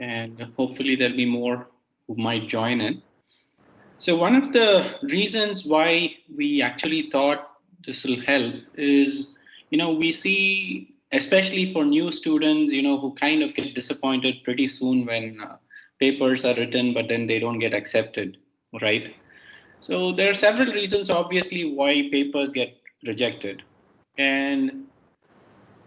and hopefully there'll be more who might join in. So one of the reasons why we actually thought this will help is, we see, especially for new students, who kind of get disappointed pretty soon when papers are written, but then they don't get accepted, right? So there are several reasons, obviously, why papers get rejected. And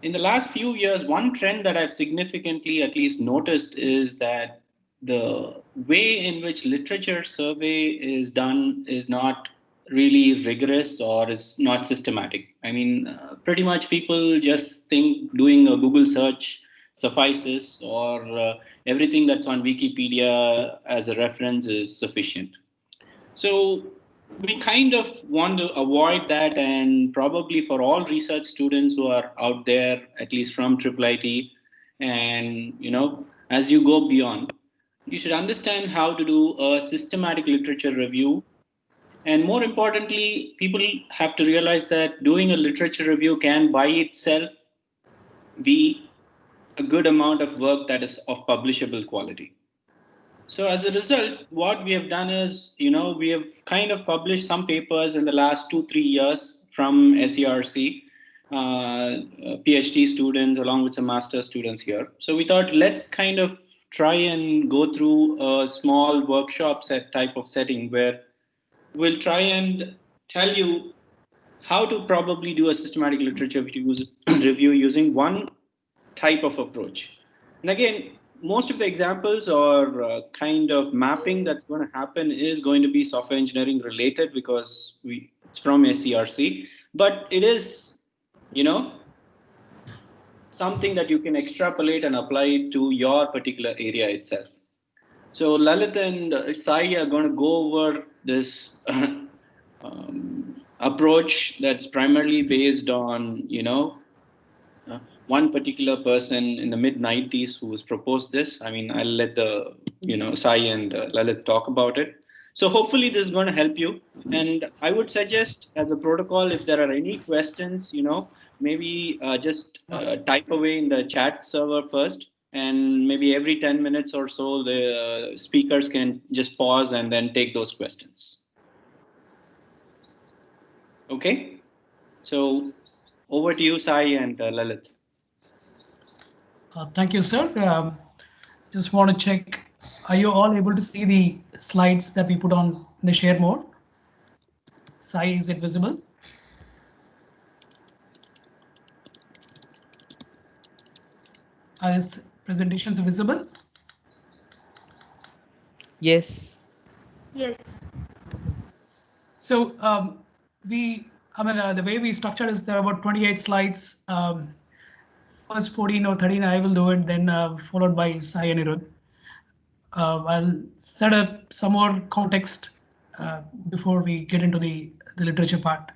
in the last few years, one trend that I've significantly at least noticed is that the way in which literature survey is done is not really rigorous or is not systematic. I mean, pretty much people just think doing a Google search suffices, or everything that's on Wikipedia as a reference is sufficient. So we kind of want to avoid that, and probably for all research students who are out there, at least from IIIT, and as you go beyond, you should understand how to do a systematic literature review. And more importantly, people have to realize that doing a literature review can by itself be a good amount of work that is of publishable quality. So as a result, what we have done is, we have kind of published some papers in the last 2-3 years from SERC, PhD students along with some master students here. So we thought, let's kind of try and go through a small workshop set type of setting where we'll try and tell you how to probably do a systematic literature review using one type of approach. And again, most of the examples or kind of mapping that's going to happen is going to be software engineering related because it's from SERC, but it is, something that you can extrapolate and apply to your particular area itself. So Lalit and Sai are going to go over this approach that's primarily based on, one particular person in the mid 90s who has proposed this. I mean, I'll let the, Sai and Lalit talk about it. So hopefully this is going to help you. And I would suggest as a protocol, if there are any questions, maybe just type away in the chat server first. And maybe every 10 minutes or so, the speakers can just pause and then take those questions. Okay. So over to you, Sai and Lalit. Thank you, sir. Just want to check, are you all able to see the slides that we put on the share mode? Sai, is it visible? Are his presentations visible? Yes. Yes. So the way we structured is there are about 28 slides. First 14 or 13, I will do it, then followed by Sai and Anirudh. I'll set up some more context before we get into the literature part.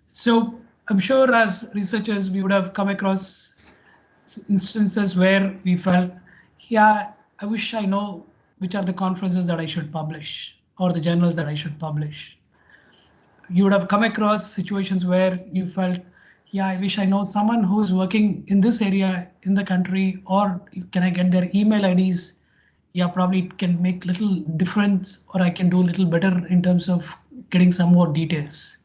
So I'm sure as researchers, we would have come across instances where we felt, yeah, I wish I know which are the conferences that I should publish or the journals that I should publish. You would have come across situations where you felt, yeah, I wish I know someone who's working in this area in the country, or can I get their email IDs? Yeah, probably it can make little difference, or I can do a little better in terms of getting some more details.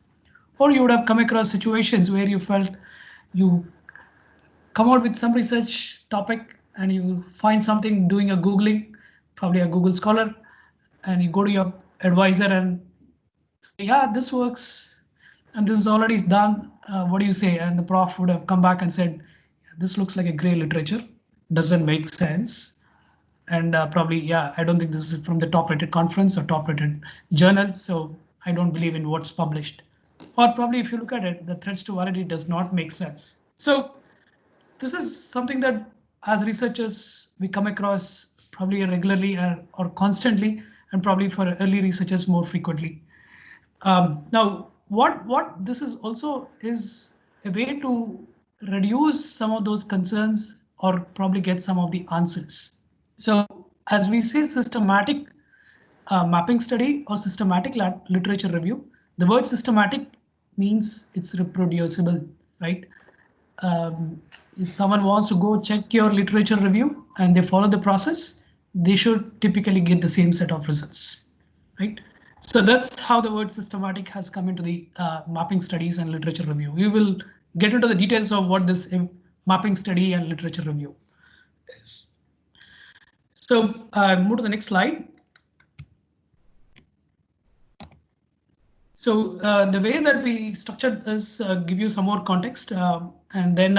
Or you would have come across situations where you felt you come out with some research topic and you find something doing a Googling, probably a Google Scholar, and you go to your advisor and say, yeah, this works. And this is already done. What do you say? And the prof would have come back and said, this looks like a gray literature. Doesn't make sense. And probably, yeah, I don't think this is from the top rated conference or top rated journal. So I don't believe in what's published. Or probably if you look at it, the threats to validity does not make sense. So this is something that as researchers, we come across probably regularly or constantly, and probably for early researchers more frequently. Now, what this is also is a way to reduce some of those concerns or probably get some of the answers. So as we say systematic mapping study or systematic literature review, the word systematic means it's reproducible, right? if someone wants to go check your literature review and they follow the process, they should typically get the same set of results, right? So that's how the word systematic has come into the mapping studies and literature review. We will get into the details of what this mapping study and literature review is. So move to the next slide. So the way that we structured is give you some more context and then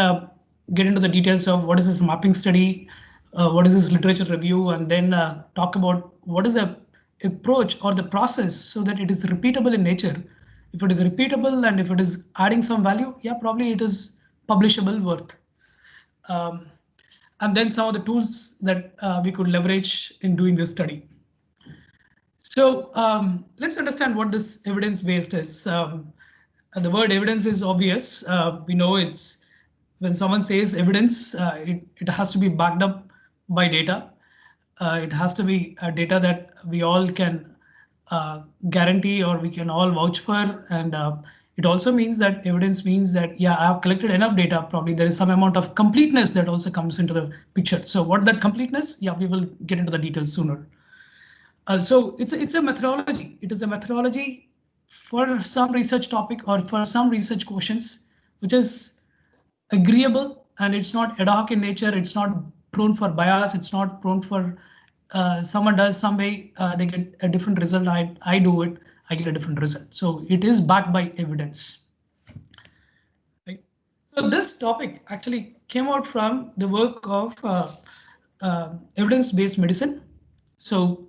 get into the details of what is this mapping study, what is this literature review, and then talk about what is the approach or the process so that it is repeatable in nature. If it is repeatable and if it is adding some value, yeah, probably it is publishable worth. And then some of the tools that we could leverage in doing this study. So let's understand what this evidence-based is. The word evidence is obvious. We know it's when someone says evidence, it has to be backed up by data. It has to be data that we all can guarantee or we can all vouch for. And it also means that evidence means that, yeah, I have collected enough data. Probably there is some amount of completeness that also comes into the picture. So what that completeness? Yeah, we will get into the details sooner. So it's a methodology. It is a methodology for some research topic or for some research questions, which is agreeable and it's not ad hoc in nature. It's not prone for bias. It's not prone for someone does some way they get a different result. I do it, I get a different result. So it is backed by evidence. Right. So this topic actually came out from the work of evidence-based medicine. So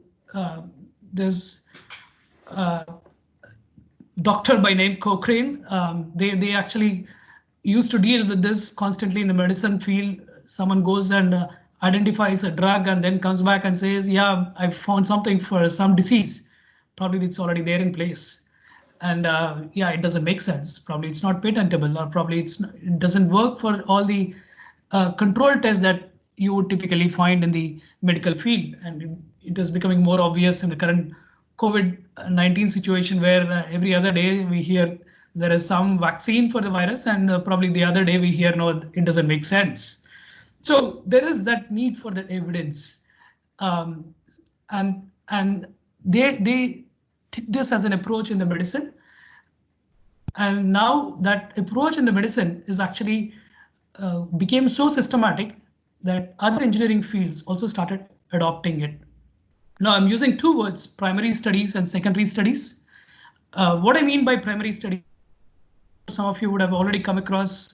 there's doctor by name Cochrane. They actually used to deal with this constantly in the medicine field. Someone goes and identifies a drug and then comes back and says, yeah, I found something for some disease. Probably it's already there in place. And yeah, it doesn't make sense. Probably it's not patentable, or probably it doesn't work for all the control tests that you would typically find in the medical field. And it is becoming more obvious in the current COVID-19 situation where every other day we hear there is some vaccine for the virus, and probably the other day we hear, no, it doesn't make sense. So there is that need for the evidence. And they took this as an approach in the medicine. And now that approach in the medicine is actually became so systematic that other engineering fields also started adopting it. Now I'm using two words, primary studies and secondary studies. What I mean by primary studies, some of you would have already come across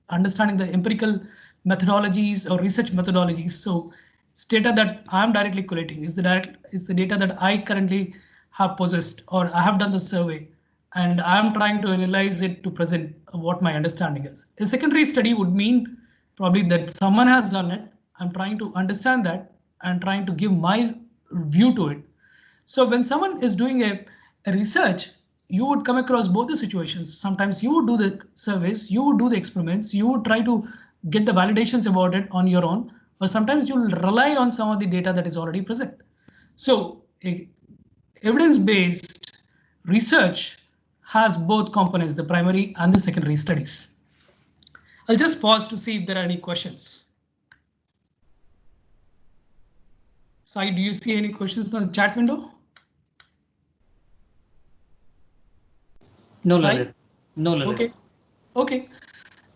understanding the empirical methodologies or research methodologies. So it's data that I'm directly collating, is the data that I currently have possessed or I have done the survey, and I'm trying to analyze it to present what my understanding is. A secondary study would mean probably that someone has done it. I'm trying to understand that and trying to give my view to it. So when someone is doing a research, you would come across both the situations. Sometimes you would do the surveys, you would do the experiments, you would try to get the validations about it on your own, or sometimes you'll rely on some of the data that is already present. So evidence-based research has both components, the primary and the secondary studies. I'll just pause to see if there are any questions. Sai, do you see any questions on the chat window? No, Lalit. No, Lalit. Okay. Okay.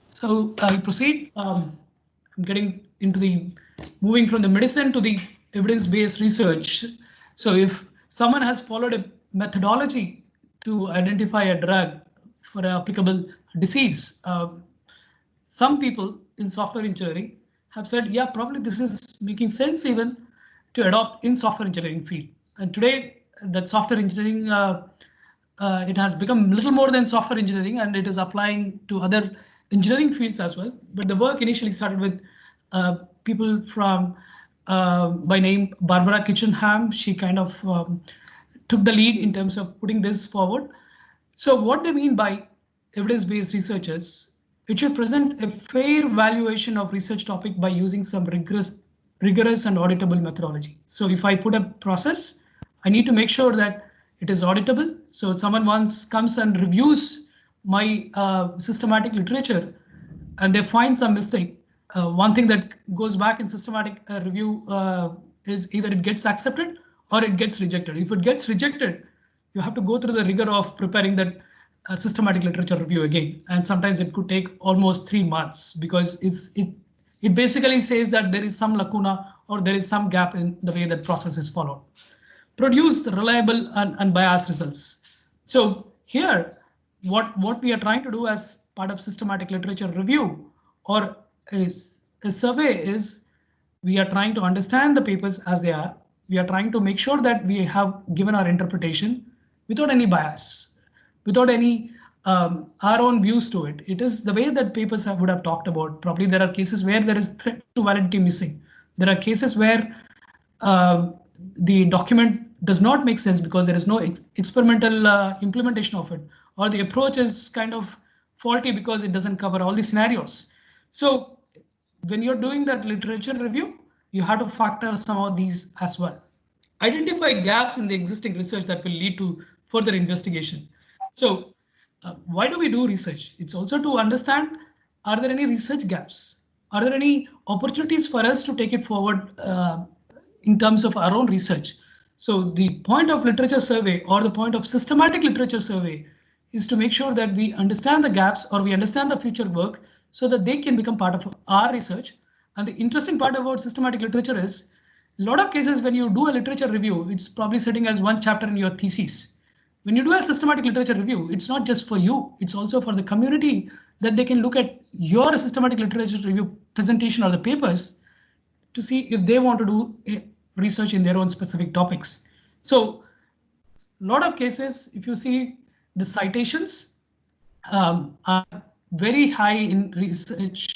So I'll proceed. I'm getting into moving from the medicine to the evidence-based research. So if someone has followed a methodology to identify a drug for an applicable disease, some people in software engineering have said, yeah, probably this is making sense even to adopt in software engineering field. And today that software engineering, it has become little more than software engineering, and it is applying to other engineering fields as well. But the work initially started with people from by name Barbara Kitchenham. She kind of took the lead in terms of putting this forward. So what they mean by evidence-based researchers, it should present a fair valuation of research topic by using some rigorous and auditable methodology. So if I put a process, I need to make sure that it is auditable. So someone once comes and reviews my systematic literature and they find some mistake, one thing that goes back in systematic review is either it gets accepted or it gets rejected. If it gets rejected, you have to go through the rigor of preparing that systematic literature review again. And sometimes it could take almost 3 months because it basically says that there is some lacuna or there is some gap in the way that process is followed. Produce reliable and unbiased results. So here, what we are trying to do as part of systematic literature review or a survey is we are trying to understand the papers as they are. We are trying to make sure that we have given our interpretation without any bias, without any our own views to it. It is the way that papers would have talked about. Probably there are cases where there is threat to validity missing. There are cases where the document does not make sense because there is no experimental implementation of it, or the approach is kind of faulty because it doesn't cover all the scenarios. So when you're doing that literature review, you have to factor some of these as well. Identify gaps in the existing research that will lead to further investigation. So why do we do research? It's also to understand, are there any research gaps? Are there any opportunities for us to take it forward in terms of our own research? So the point of literature survey or the point of systematic literature survey is to make sure that we understand the gaps or we understand the future work so that they can become part of our research. And the interesting part about systematic literature is a lot of cases when you do a literature review, it's probably sitting as one chapter in your thesis. When you do a systematic literature review, it's not just for you, it's also for the community that they can look at your systematic literature review presentation or the papers to see if they want to do research in their own specific topics. So a lot of cases, if you see the citations are very high in research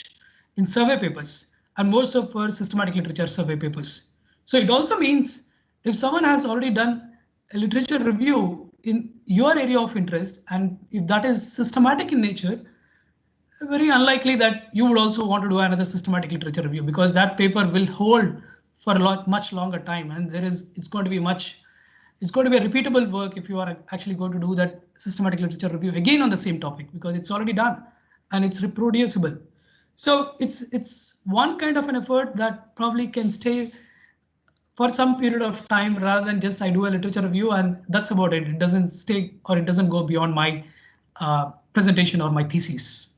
in survey papers and more so for systematic literature survey papers. So it also means if someone has already done a literature review in your area of interest, and if that is systematic in nature, very unlikely that you would also want to do another systematic literature review because that paper will hold for a much longer time, and it's going to be a repeatable work if you are actually going to do that systematic literature review again on the same topic because it's already done and it's reproducible. So it's one kind of an effort that probably can stay for some period of time rather than just I do a literature review and that's about it. It doesn't stay or it doesn't go beyond my presentation or my thesis.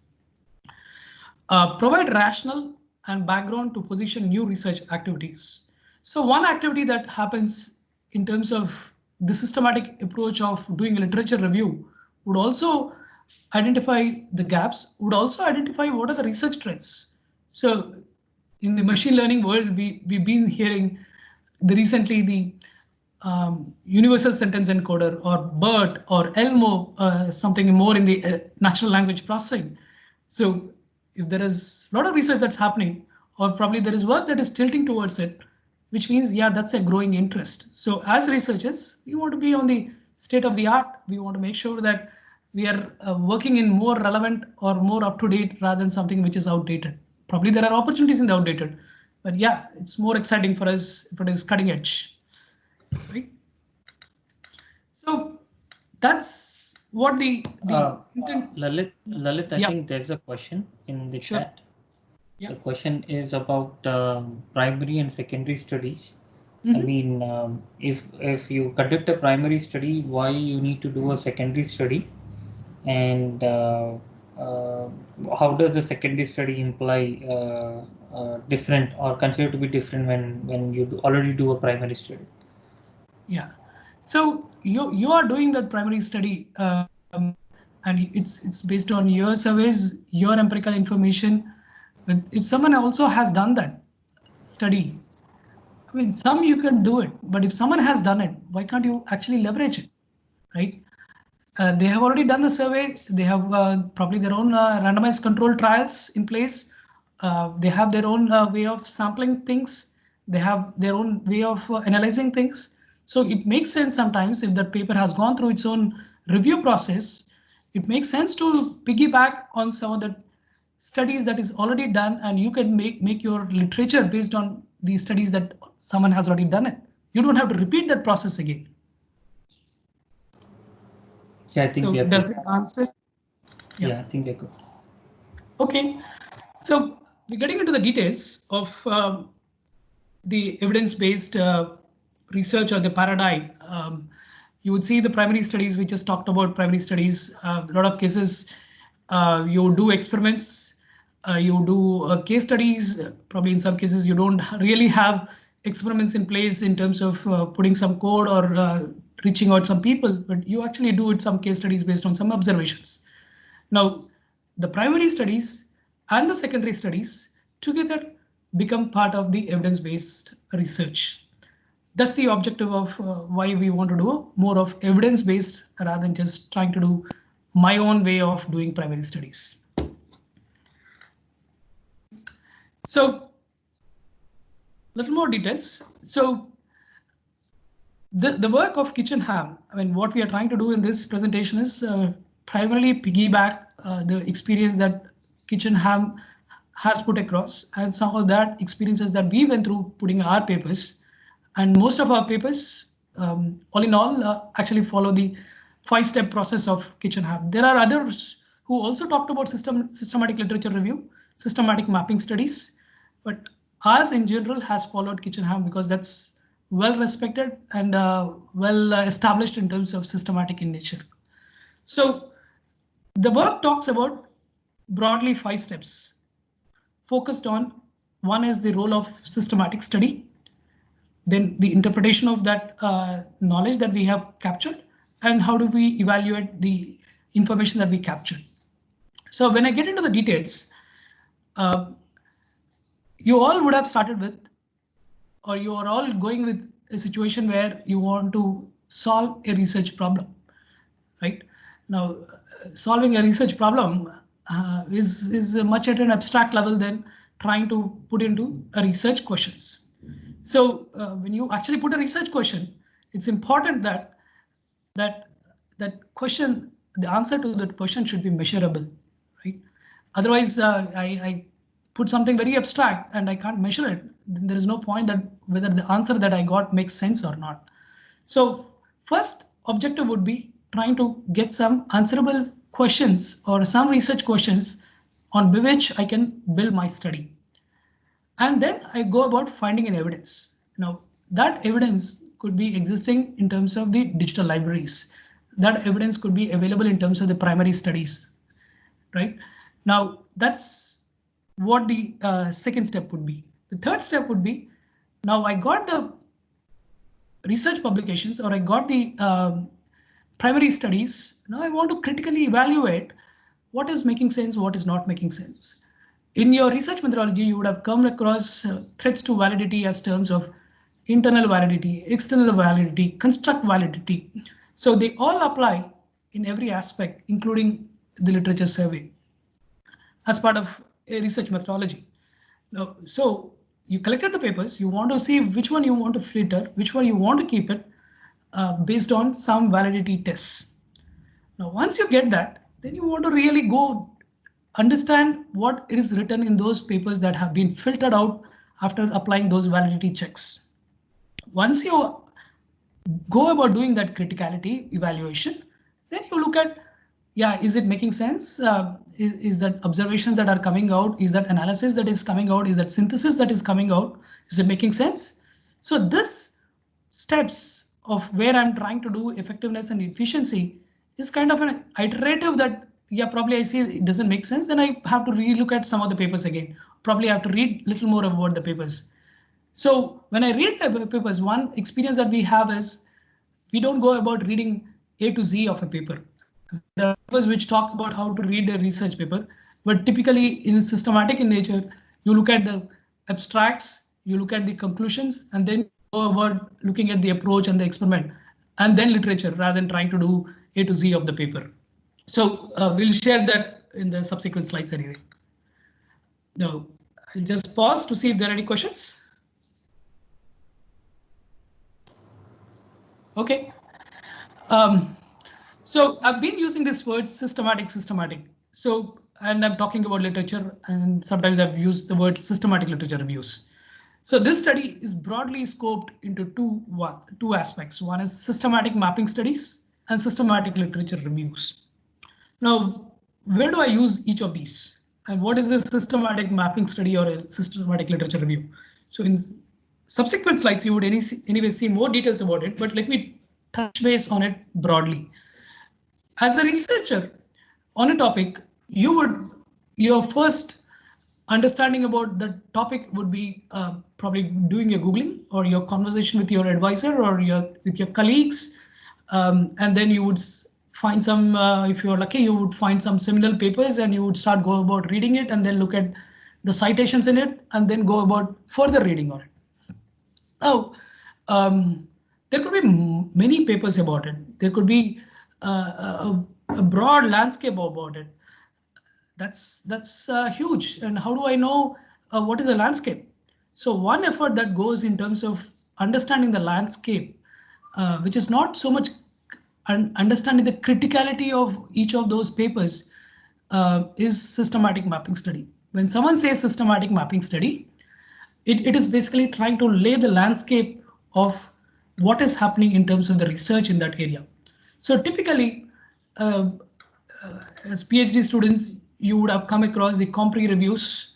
Provide rationale and background to position new research activities. So one activity that happens in terms of the systematic approach of doing a literature review would also identify the gaps, would also identify what are the research trends. So in the machine learning world, we've been hearing recently the universal sentence encoder or BERT or ELMO, something more in the natural language processing. So if there is a lot of research that's happening, or probably there is work that is tilting towards it, which means, yeah, that's a growing interest. So as researchers, we want to be on the state of the art. We want to make sure that we are working in more relevant or more up to date rather than something which is outdated. Probably there are opportunities in the outdated, but yeah, it's more exciting for us if it is cutting edge, right? So that's what the Lalit, I think there's a question in the chat. Yeah. The question is about primary and secondary studies. I mean, if you conduct a primary study, why you need to do a secondary study, and how does the secondary study imply different or considered to be different when you already do a primary study? Yeah, so you are doing that primary study, and it's based on your surveys, your empirical information. But if someone also has done that study, I mean, some you can do it, but if someone has done it, why can't you actually leverage it, right? They have already done the survey. They have probably their own randomized control trials in place. They have their own way of sampling things. They have their own way of analyzing things. So it makes sense sometimes if that paper has gone through its own review process, it makes sense to piggyback on some of the studies that is already done, and you can make your literature based on the studies that someone has already done it. You don't have to repeat that process again. Yeah, I think so. Does it answer? Yeah, I think we're good. Okay, so we're getting into the details of the evidence-based research or the paradigm. You would see the primary studies. We just talked about primary studies. A lot of cases, you do experiments, you do case studies. Probably in some cases, you don't really have experiments in place in terms of putting some code or reaching out some people, but you actually do it some case studies based on some observations. Now, the primary studies and the secondary studies together become part of the evidence-based research. That's the objective of why we want to do more of evidence-based rather than just trying to do my own way of doing primary studies. So, little more details. So, the work of Kitchenham, I mean, what we are trying to do in this presentation is primarily piggyback the experience that Kitchenham has put across and some of that experiences that we went through putting our papers. And most of our papers, all in all, actually follow the 5-step process of Kitchenham. There are others who also talked about systematic literature review, systematic mapping studies, but ours in general has followed Kitchenham because that's well respected and well established in terms of systematic in nature. So the work talks about broadly 5 steps focused on. One is the role of systematic study, then the interpretation of that knowledge that we have captured, and how do we evaluate the information that we captured. So when I get into the details, you all would have started with, or you are all going with a situation where you want to solve a research problem, right? Now, solving a research problem is much at an abstract level than trying to put into a research questions. So when you actually put a research question, it's important that question, the answer to that question should be measurable, right? Otherwise, I put something very abstract and I can't measure it. Then there is no point that whether the answer that I got makes sense or not. So first objective would be trying to get some answerable questions or some research questions on which I can build my study. And then I go about finding an evidence. Now that evidence could be existing in terms of the digital libraries. That evidence could be available in terms of the primary studies, right? Now that's what the second step would be. The third step would be, now I got the research publications or I got the primary studies. Now I want to critically evaluate what is making sense, what is not making sense. In your research methodology, you would have come across threats to validity as terms of internal validity, external validity, construct validity. So they all apply in every aspect, including the literature survey as part of a research methodology. Now, so you collected the papers, you want to see which one you want to filter, which one you want to keep it based on some validity tests. Now, once you get that, then you want to really go understand what is written in those papers that have been filtered out after applying those validity checks. Once you go about doing that criticality evaluation, then you look at, yeah, is it making sense? Is that observations that are coming out? Is that analysis that is coming out? Is that synthesis that is coming out? Is it making sense? So this steps of where I'm trying to do effectiveness and efficiency is kind of an iterative that, yeah, probably I see it doesn't make sense. Then I have to relook at some of the papers again. Probably I have to read a little more about the papers. So when I read the papers, one experience that we have is we don't go about reading A to Z of a paper. There are papers which talk about how to read a research paper, but typically in systematic in nature, you look at the abstracts, you look at the conclusions, and then go about looking at the approach and the experiment, and then literature rather than trying to do A to Z of the paper. So we'll share that in the subsequent slides anyway. Now, I'll just pause to see if there are any questions. Okay. So I've been using this word systematic. So, and I'm talking about literature, and sometimes I've used the word systematic literature reviews. So this study is broadly scoped into two aspects. One is systematic mapping studies and systematic literature reviews. Now, where do I use each of these? and what is a systematic mapping study or a systematic literature review. So in subsequent slides, you would anyway see more details about it, but let me touch base on it broadly. As a researcher on a topic, your first understanding about the topic would be probably doing your Googling or your conversation with your advisor or with your colleagues. And then you would find some, if you're lucky, you would find some seminal papers and you would start go about reading it and then look at the citations in it and then go about further reading on it. Now, there could be many papers about it. There could be a broad landscape about it. That's huge. And how do I know what is a landscape? So one effort that goes in terms of understanding the landscape, which is not so much understanding the criticality of each of those papers, is systematic mapping study. When someone says systematic mapping study, it is basically trying to lay the landscape of what is happening in terms of the research in that area. So typically, as PhD students, you would have come across the Compre reviews.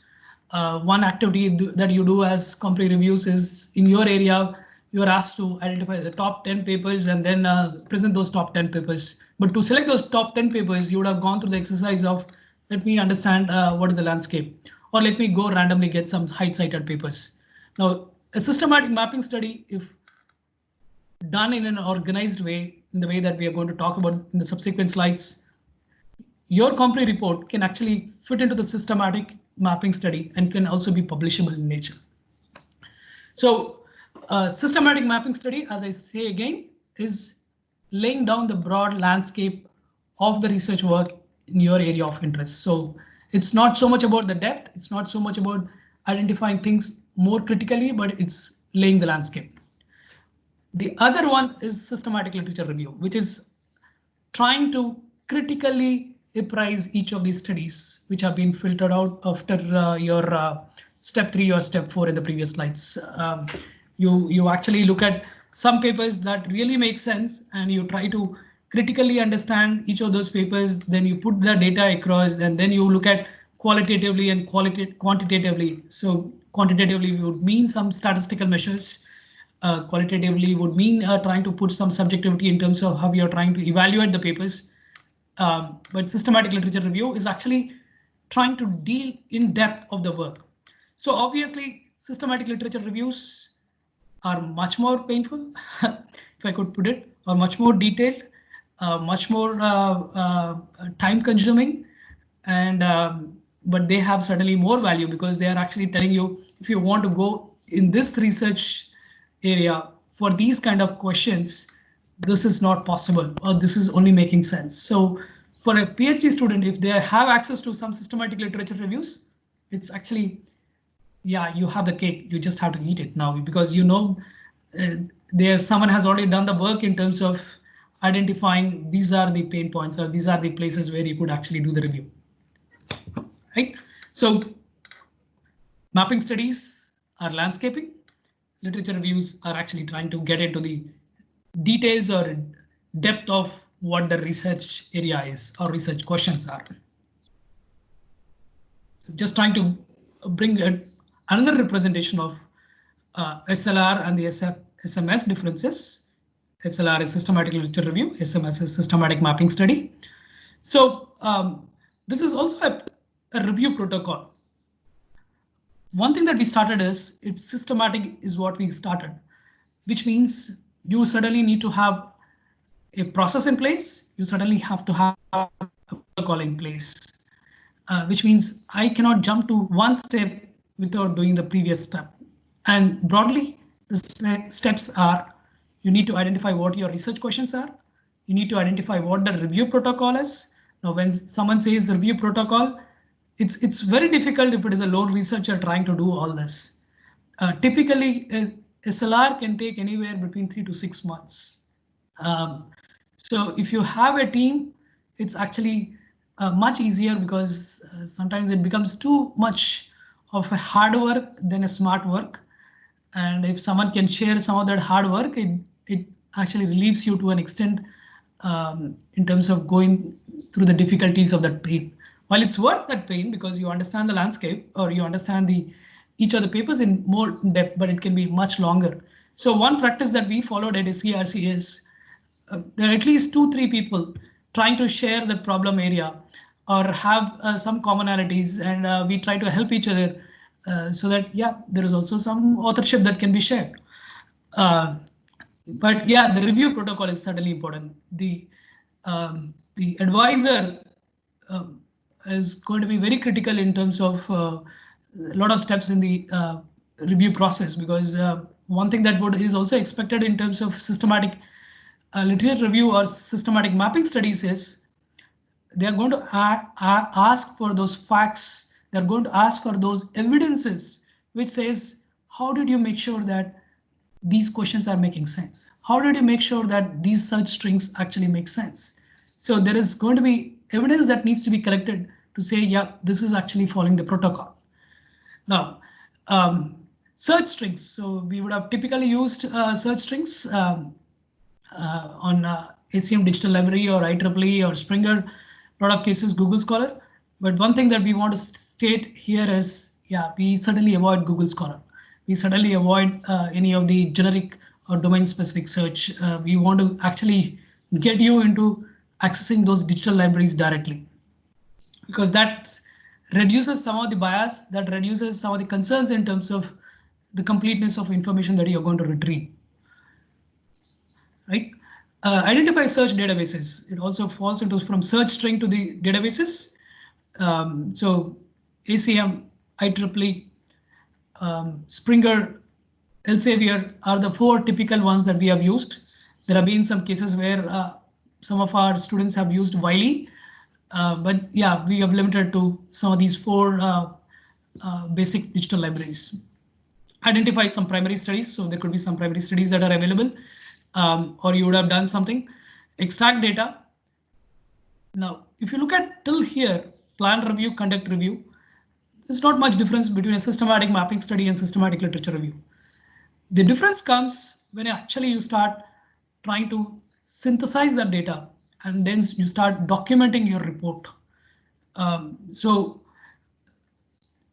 One activity that you do as Compre reviews is in your area, you're asked to identify the top 10 papers and then present those top 10 papers. But to select those top 10 papers, you would have gone through the exercise of, let me understand what is the landscape, or let me go randomly get some high-cited papers. Now, a systematic mapping study, if done in an organized way, in the way that we are going to talk about in the subsequent slides, your Compre report can actually fit into the systematic mapping study and can also be publishable in Nature. So systematic mapping study, as I say again, is laying down the broad landscape of the research work in your area of interest. So it's not so much about the depth, it's not so much about identifying things more critically, but it's laying the landscape. The other one is systematic literature review, which is trying to critically apprise each of these studies, which have been filtered out after your step 3 or step 4 in the previous slides. You actually look at some papers that really make sense and you try to critically understand each of those papers, then you put the data across, and then you look at qualitatively and quantitatively. So quantitatively would mean some statistical measures. Qualitatively would mean trying to put some subjectivity in terms of how you're trying to evaluate the papers. But systematic literature review is actually trying to deal in depth of the work. So obviously, systematic literature reviews are much more painful, if I could put it, or much more detailed, much more time consuming, and but they have certainly more value because they are actually telling you if you want to go in this research area for these kind of questions, this is not possible, or this is only making sense. So for a PhD student, if they have access to some systematic literature reviews, it's actually, yeah, you have the cake, you just have to eat it now, because you know someone has already done the work in terms of identifying these are the pain points or these are the places where you could actually do the review. Right? So mapping studies are landscaping. Literature reviews are actually trying to get into the details or depth of what the research area is or research questions are. Just trying to bring another representation of SLR and the SMS differences. SLR is systematic literature review, SMS is systematic mapping study. So this is also a review protocol. One thing that we started is it's systematic is what we started, which means you suddenly need to have a process in place. You suddenly have to have a protocol in place, which means I cannot jump to one step without doing the previous step. And broadly, the steps are, you need to identify what your research questions are. You need to identify what the review protocol is. Now, when someone says review protocol, it's very difficult if it is a lone researcher trying to do all this. Typically, SLR can take anywhere between 3 to 6 months. So if you have a team, it's actually much easier because sometimes it becomes too much of a hard work than a smart work. And if someone can share some of that hard work, it actually relieves you to an extent in terms of going through the difficulties of that pain. While it's worth that pain because you understand the landscape or you understand each of the papers in more depth, but it can be much longer. So one practice that we followed at SCRC is there are at least 2-3 people trying to share the problem area or have some commonalities, and we try to help each other so that, yeah, there is also some authorship that can be shared. But yeah, the review protocol is certainly important. The advisor is going to be very critical in terms of a lot of steps in the review process, because one thing that is also expected in terms of systematic literature review or systematic mapping studies is they are going to ask for those facts. They're going to ask for those evidences which says, how did you make sure that these questions are making sense? How did you make sure that these search strings actually make sense? So there is going to be evidence that needs to be collected to say, yeah, this is actually following the protocol. Now, search strings. So we would have typically used search strings on ACM Digital Library or IEEE or Springer, a lot of cases Google Scholar. But one thing that we want to state here is, yeah, we certainly avoid Google Scholar. We certainly avoid any of the generic or domain specific search. We want to actually get you into accessing those digital libraries directly, because that reduces some of the bias, that reduces some of the concerns in terms of the completeness of information that you're going to retrieve. Right? Identify search databases. It also falls into from search string to the databases. So ACM, IEEE, Springer, Elsevier are the 4 typical ones that we have used. There have been some cases where some of our students have used Wiley, but yeah, we have limited to some of these 4 basic digital libraries. Identify some primary studies. So there could be some primary studies that are available, or you would have done something. Extract data. Now, if you look at till here, plan review, conduct review, there's not much difference between a systematic mapping study and systematic literature review. The difference comes when actually you start trying to synthesize that data and then you start documenting your report. So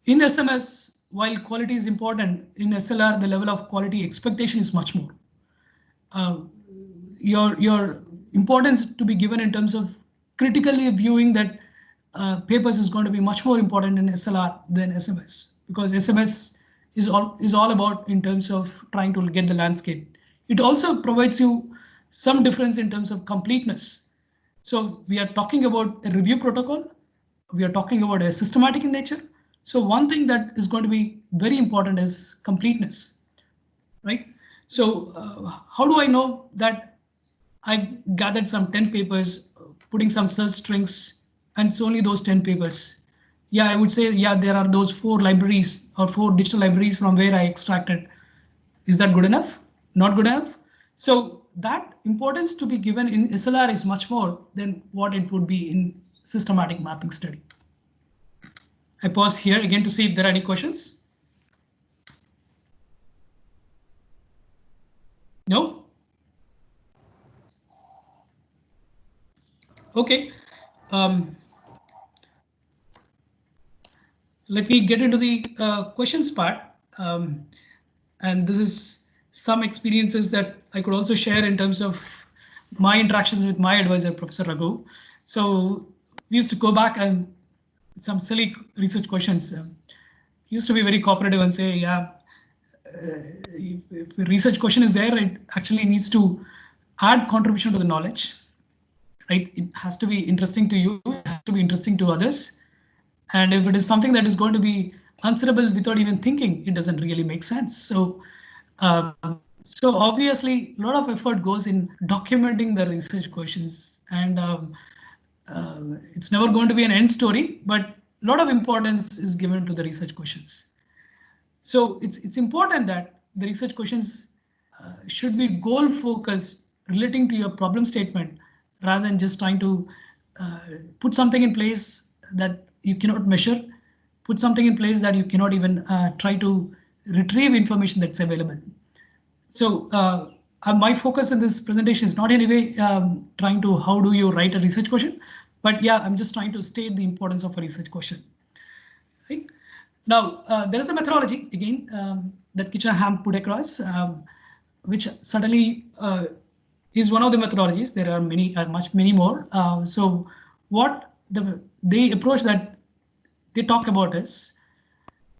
in SMS, while quality is important, in SLR, the level of quality expectation is much more. Your importance to be given in terms of critically viewing that papers is going to be much more important in SLR than SMS, because SMS is all about in terms of trying to get the landscape. It also provides you some difference in terms of completeness. So we are talking about a review protocol. We are talking about a systematic in nature. So one thing that is going to be very important is completeness, right? So how do I know that I gathered some 10 papers, putting some search strings, and it's only those 10 papers? Yeah, I would say, yeah, there are those 4 libraries or 4 digital libraries from where I extracted. Is that good enough? Not good enough? So that importance to be given in SLR is much more than what it would be in systematic mapping study. I pause here again to see if there are any questions. No? Okay. Let me get into the questions part. And this is some experiences that I could also share in terms of my interactions with my advisor, Professor Raghu. So we used to go back and some silly research questions. He used to be very cooperative and say, yeah, if a research question is there, it actually needs to add contribution to the knowledge, right? It has to be interesting to you, it has to be interesting to others. And if it is something that is going to be answerable without even thinking, it doesn't really make sense. So, so obviously, a lot of effort goes in documenting the research questions, and it's never going to be an end story, but a lot of importance is given to the research questions. So it's important that the research questions should be goal focused, relating to your problem statement, rather than just trying to put something in place that you cannot measure, put something in place that you cannot even try to retrieve information that's available. So my focus in this presentation is not in any way trying to how do you write a research question, But yeah, I'm just trying to state the importance of a research question. Right? Now, there is a methodology again that Kitchenham put across, which certainly is one of the methodologies. There are many more. So what the approach that they talk about is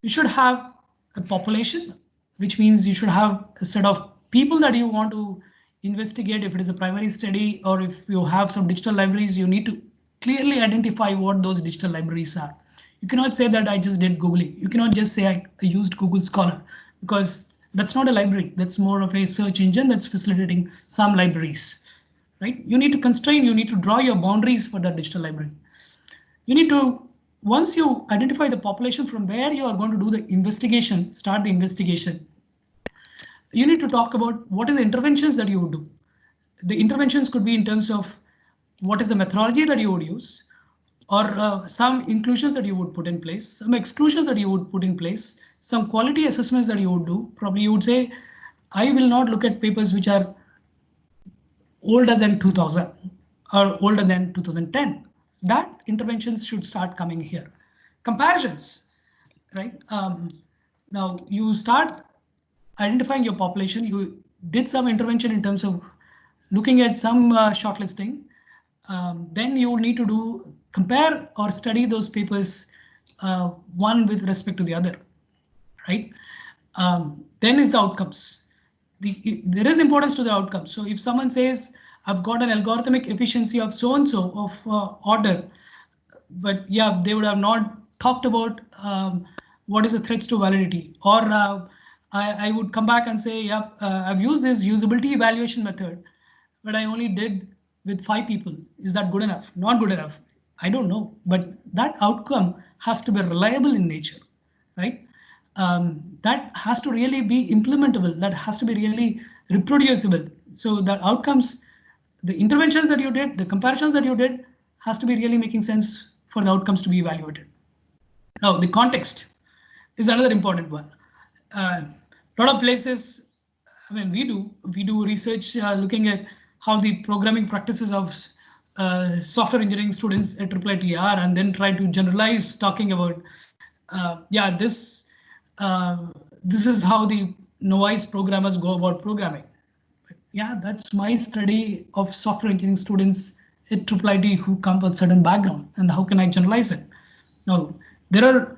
you should have a population, which means you should have a set of people that you want to investigate. If it is a primary study or if you have some digital libraries, you need to clearly identify what those digital libraries are. You cannot say that I just did Googling. You cannot just say I used Google Scholar, because that's not a library. That's more of a search engine that's facilitating some libraries, right? You need to constrain, you need to draw your boundaries for that digital library. You need to, once you identify the population from where you are going to do the investigation, start the investigation, you need to talk about what is the interventions that you would do. The interventions could be in terms of what is the methodology that you would use, or some inclusions that you would put in place, some exclusions that you would put in place, some quality assessments that you would do. Probably you would say, I will not look at papers which are older than 2000 or older than 2010. That interventions should start coming here. Comparisons, right? Now you start identifying your population. You did some intervention in terms of looking at some shortlisting. Then you will need to compare or study those papers, one with respect to the other, right? Then is the outcomes. There is importance to the outcomes. So if someone says, I've got an algorithmic efficiency of so-and-so of order, but yeah, they would have not talked about what is the threats to validity, or I would come back and say, yeah, I've used this usability evaluation method, but I only did with 5 people. Is that good enough? Not good enough. I don't know, but that outcome has to be reliable in nature, right? That has to really be implementable. That has to be really reproducible. So the outcomes, the interventions that you did, the comparisons that you did, has to be really making sense for the outcomes to be evaluated. Now, the context is another important one. A lot of places, I mean, we do research looking at how the programming practices of software engineering students at IIIT are, and then try to generalize, talking about, yeah, this is how the novice programmers go about programming. But yeah, that's my study of software engineering students at IIIT who come with certain background, and how can I generalize it? Now, there are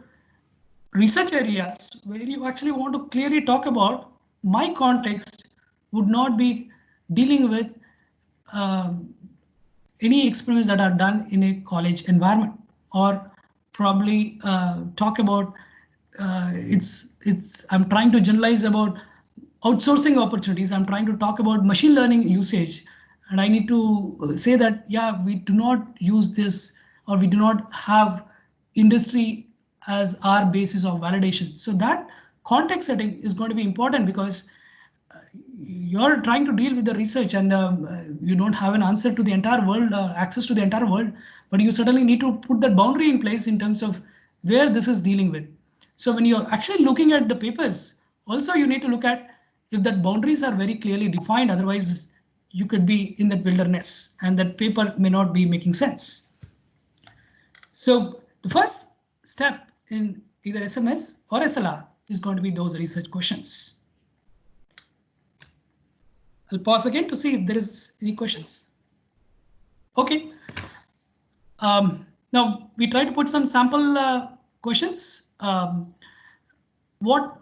research areas where you actually want to clearly talk about my context would not be dealing with any experiments that are done in a college environment, or probably talk about I'm trying to generalize about outsourcing opportunities. I'm trying to talk about machine learning usage, and I need to say that, yeah, we do not use this, or we do not have industry as our basis of validation. So that context setting is going to be important, because you're trying to deal with the research, and you don't have an answer to the entire world, access to the entire world, but you certainly need to put that boundary in place in terms of where this is dealing with. So when you're actually looking at the papers, also you need to look at if that boundaries are very clearly defined. Otherwise, you could be in that wilderness, and that paper may not be making sense. So the first step in either SMS or SLR is going to be those research questions. I'll pause again to see if there is any questions. OK. Now we try to put some sample questions. What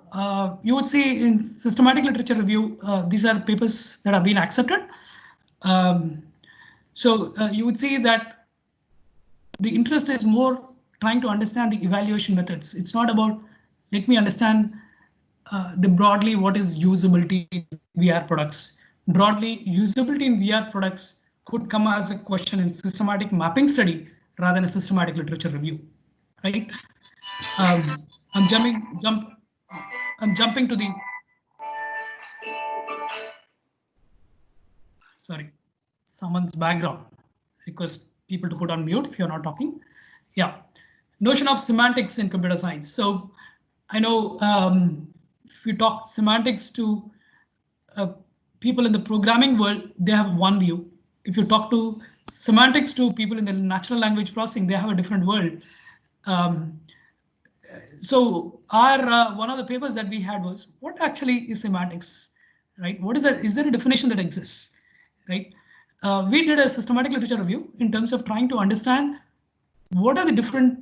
you would see in systematic literature review, these are papers that have been accepted. So you would see that the interest is more trying to understand the evaluation methods. It's not about, let me understand the broadly what is usability in VR products. Broadly, usability in VR products could come as a question in systematic mapping study rather than a systematic literature review, right? I'm jumping to the, sorry, someone's background. Request people to put on mute if you're not talking. Yeah, notion of semantics in computer science. So I know if you talk semantics to people in the programming world, they have one view. if you talk to semantics to people in the natural language processing, they have a different world. So our one of the papers that we had was, what actually is semantics, right? What is that? Is there a definition that exists, right? We did a systematic literature review in terms of trying to understand what are the different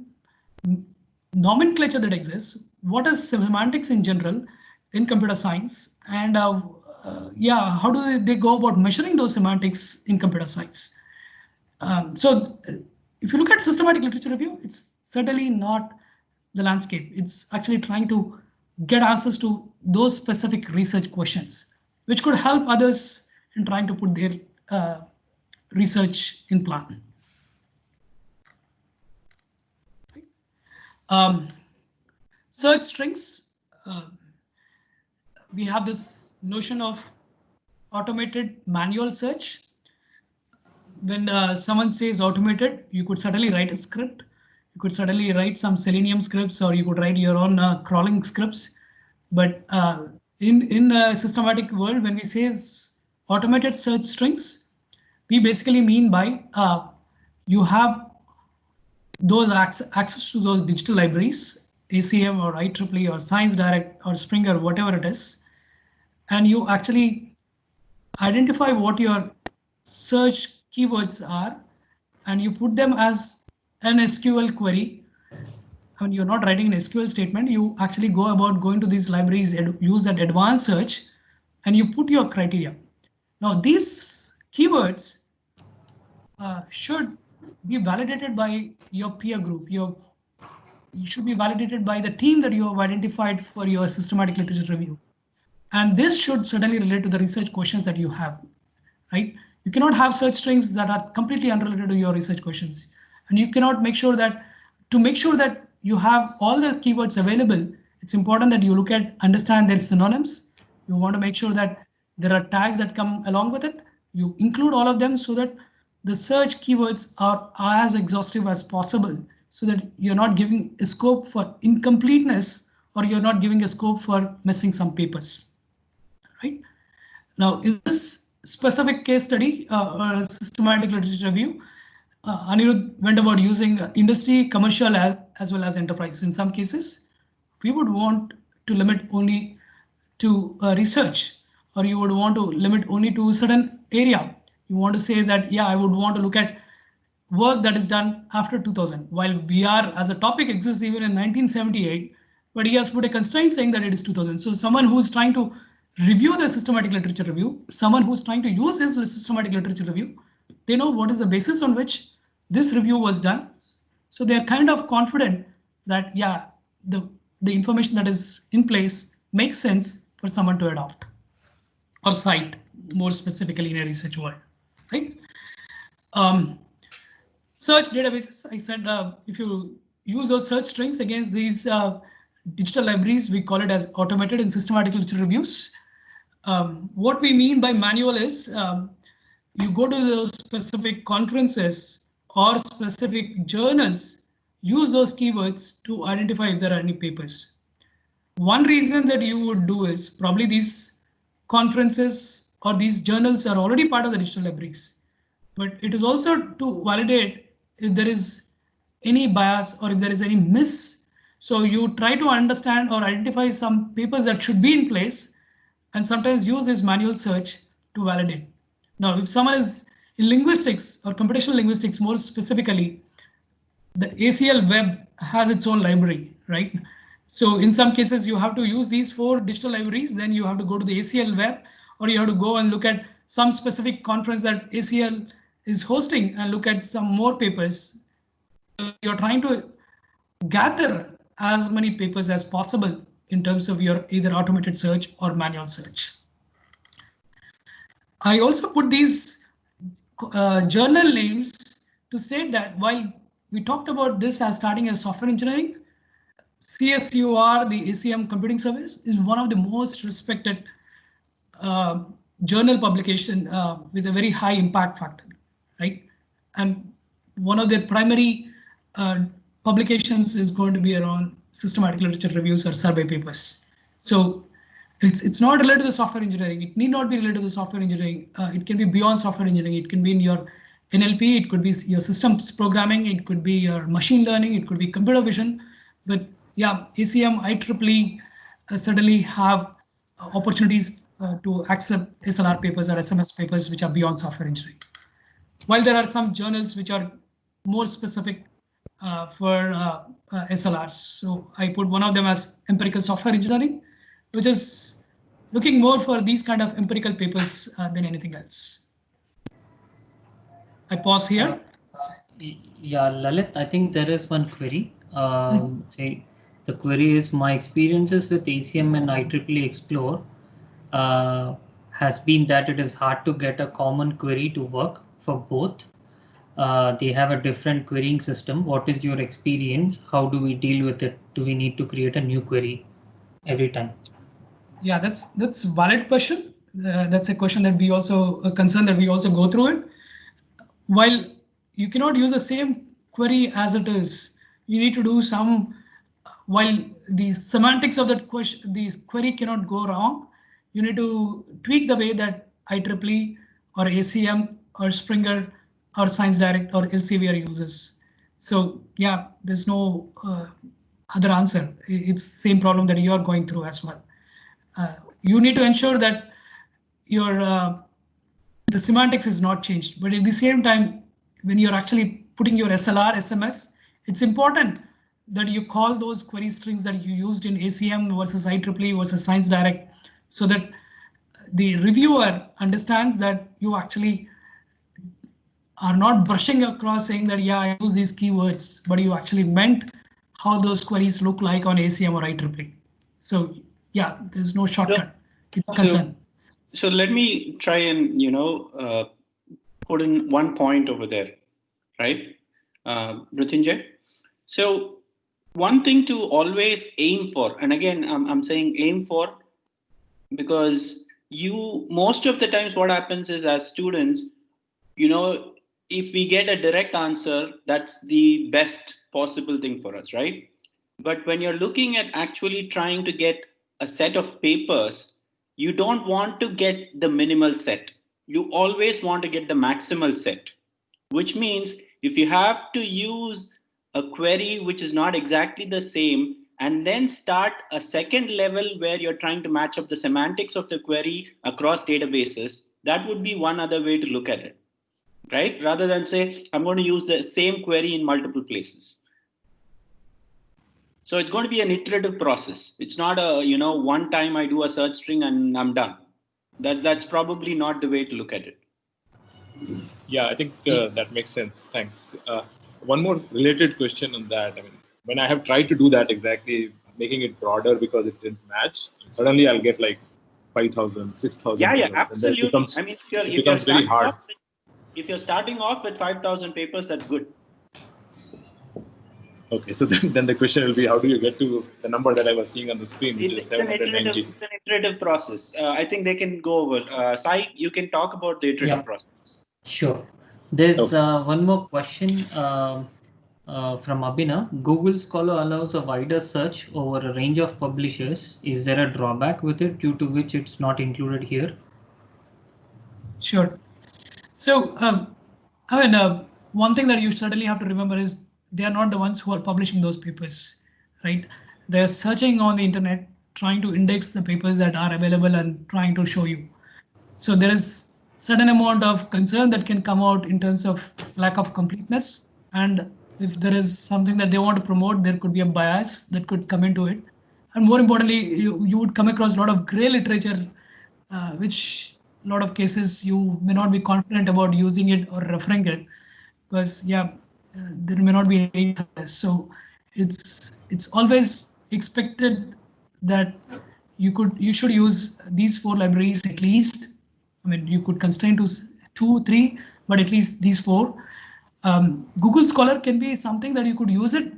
nomenclature that exists, what is semantics in general in computer science, and yeah, how do they go about measuring those semantics in computer science? So if you look at systematic literature review, it's certainly not the landscape. It's actually trying to get answers to those specific research questions, which could help others in trying to put their research in plan. Search strings. We have this notion of automated manual search. When someone says automated, you could certainly write a script. You could certainly write some Selenium scripts, or you could write your own crawling scripts. But in a systematic world, when we say automated search strings, we basically mean by you have those access to those digital libraries, ACM or IEEE or ScienceDirect or Springer, whatever it is, and you actually identify what your search keywords are, and you put them as an SQL query. When you're not writing an SQL statement, you actually go about going to these libraries and use that advanced search, and you put your criteria. Now, these keywords should be validated by your peer group. You should be validated by the team that you have identified for your systematic literature review. And this should certainly relate to the research questions that you have, right? You cannot have search strings that are completely unrelated to your research questions. And you cannot make sure that, to make sure that you have all the keywords available, it's important that you look at, understand their synonyms. You want to make sure that there are tags that come along with it. You include all of them so that the search keywords are as exhaustive as possible, so that you're not giving a scope for incompleteness, or you're not giving a scope for missing some papers, right? Now, in this specific case study or systematic literature review, Anirudh went about using industry, commercial, as well as enterprise. In some cases, we would want to limit only to research, or you would want to limit only to a certain area. You want to say that, yeah, I would want to look at work that is done after 2000, while VR as a topic exists even in 1978, but he has put a constraint saying that it is 2000. So someone who's trying to review the systematic literature review, someone who's trying to use his systematic literature review, they know what is the basis on which this review was done. So they're kind of confident that, yeah, the information that is in place makes sense for someone to adopt or cite, more specifically in a research world, right? Search databases, I said, if you use those search strings against these digital libraries, we call it as automated and systematic literature reviews. What we mean by manual is you go to those specific conferences or specific journals, use those keywords to identify if there are any papers. One reason that you would do is probably these conferences or these journals are already part of the digital libraries, but it is also to validate if there is any bias or if there is any miss. So you try to understand or identify some papers that should be in place, and sometimes use this manual search to validate. Now, if someone is in linguistics or computational linguistics, more specifically, the ACL Web has its own library, right? So in some cases, you have to use these 4 digital libraries, then you have to go to the ACL Web, or you have to go and look at some specific conference that ACL is hosting and look at some more papers. So you're trying to gather as many papers as possible in terms of your either automated search or manual search. I also put these journal names to state that while we talked about this as starting as software engineering, CSUR, the ACM Computing Service, is one of the most respected journal publication with a very high impact factor, right? And one of their primary publications is going to be around systematic literature reviews or survey papers. So It's not related to software engineering. It need not be related to software engineering. It can be beyond software engineering. It can be in your NLP. It could be your systems programming. It could be your machine learning. It could be computer vision. But yeah, ACM, IEEE certainly have opportunities to accept SLR papers or SMS papers which are beyond software engineering. While there are some journals which are more specific for SLRs. So I put one of them as empirical software engineering, which is looking more for these kind of empirical papers than anything else. I pause here. Yeah, Lalit, I think there is one query. Say the query is, my experiences with ACM and IEEE Explore has been that it is hard to get a common query to work for both. They have a different querying system. What is your experience? How do we deal with it? Do we need to create a new query every time? Yeah, that's valid question. That's a question that we also, a concern that we also go through it. While you cannot use the same query as it is, you need to do some, while the semantics of that question, this query cannot go wrong, you need to tweak the way that IEEE or ACM or Springer or ScienceDirect or Elsevier uses. So yeah, there's no other answer. It's the same problem that you are going through as well. You need to ensure that your the semantics is not changed, but at the same time, when you're actually putting your SLR, SMS, it's important that you call those query strings that you used in ACM versus IEEE versus ScienceDirect, so that the reviewer understands that you actually are not brushing across saying that, yeah, I use these keywords, but you actually meant how those queries look like on ACM or IEEE. So yeah, there's no shortcut. It's a concern. So let me try and, put in one point over there, right, Mrityunjay? So one thing to always aim for, and again, I'm saying aim for, because most of the times what happens is, as students, if we get a direct answer, that's the best possible thing for us, right? But when you're looking at actually trying to get a set of papers, you don't want to get the minimal set. You always want to get the maximal set, which means if you have to use a query which is not exactly the same, and then start a second level where you're trying to match up the semantics of the query across databases, that would be one other way to look at it, right? Rather than say, I'm going to use the same query in multiple places. So it's going to be an iterative process. It's not a, one time I do a search string and I'm done. That's probably not the way to look at it. Yeah, I think that makes sense. Thanks. One more related question on that. I mean, when I have tried to do that exactly, making it broader because it didn't match, suddenly I'll get like 5,000, 6,000. Yeah, absolutely. It becomes very hard. If you're starting off with 5,000 papers, that's good. Okay, so then the question will be, how do you get to the number that I was seeing on the screen, which is 790? It's an iterative process. I think they can go over. Sai, you can talk about the iterative process. Sure. There's one more question from Abhinav. Google Scholar allows a wider search over a range of publishers. Is there a drawback with it due to which it's not included here? Sure. So, one thing that you certainly have to remember is they are not the ones who are publishing those papers, right? They're searching on the internet, trying to index the papers that are available and trying to show you. So there is certain amount of concern that can come out in terms of lack of completeness. And if there is something that they want to promote, there could be a bias that could come into it. And more importantly, you would come across a lot of gray literature, which a lot of cases you may not be confident about using it or referring it, because there may not be any. So it's always expected that you should use these 4 libraries at least. I mean, you could constrain to 2, 3, but at least these 4. Google Scholar can be something that you could use it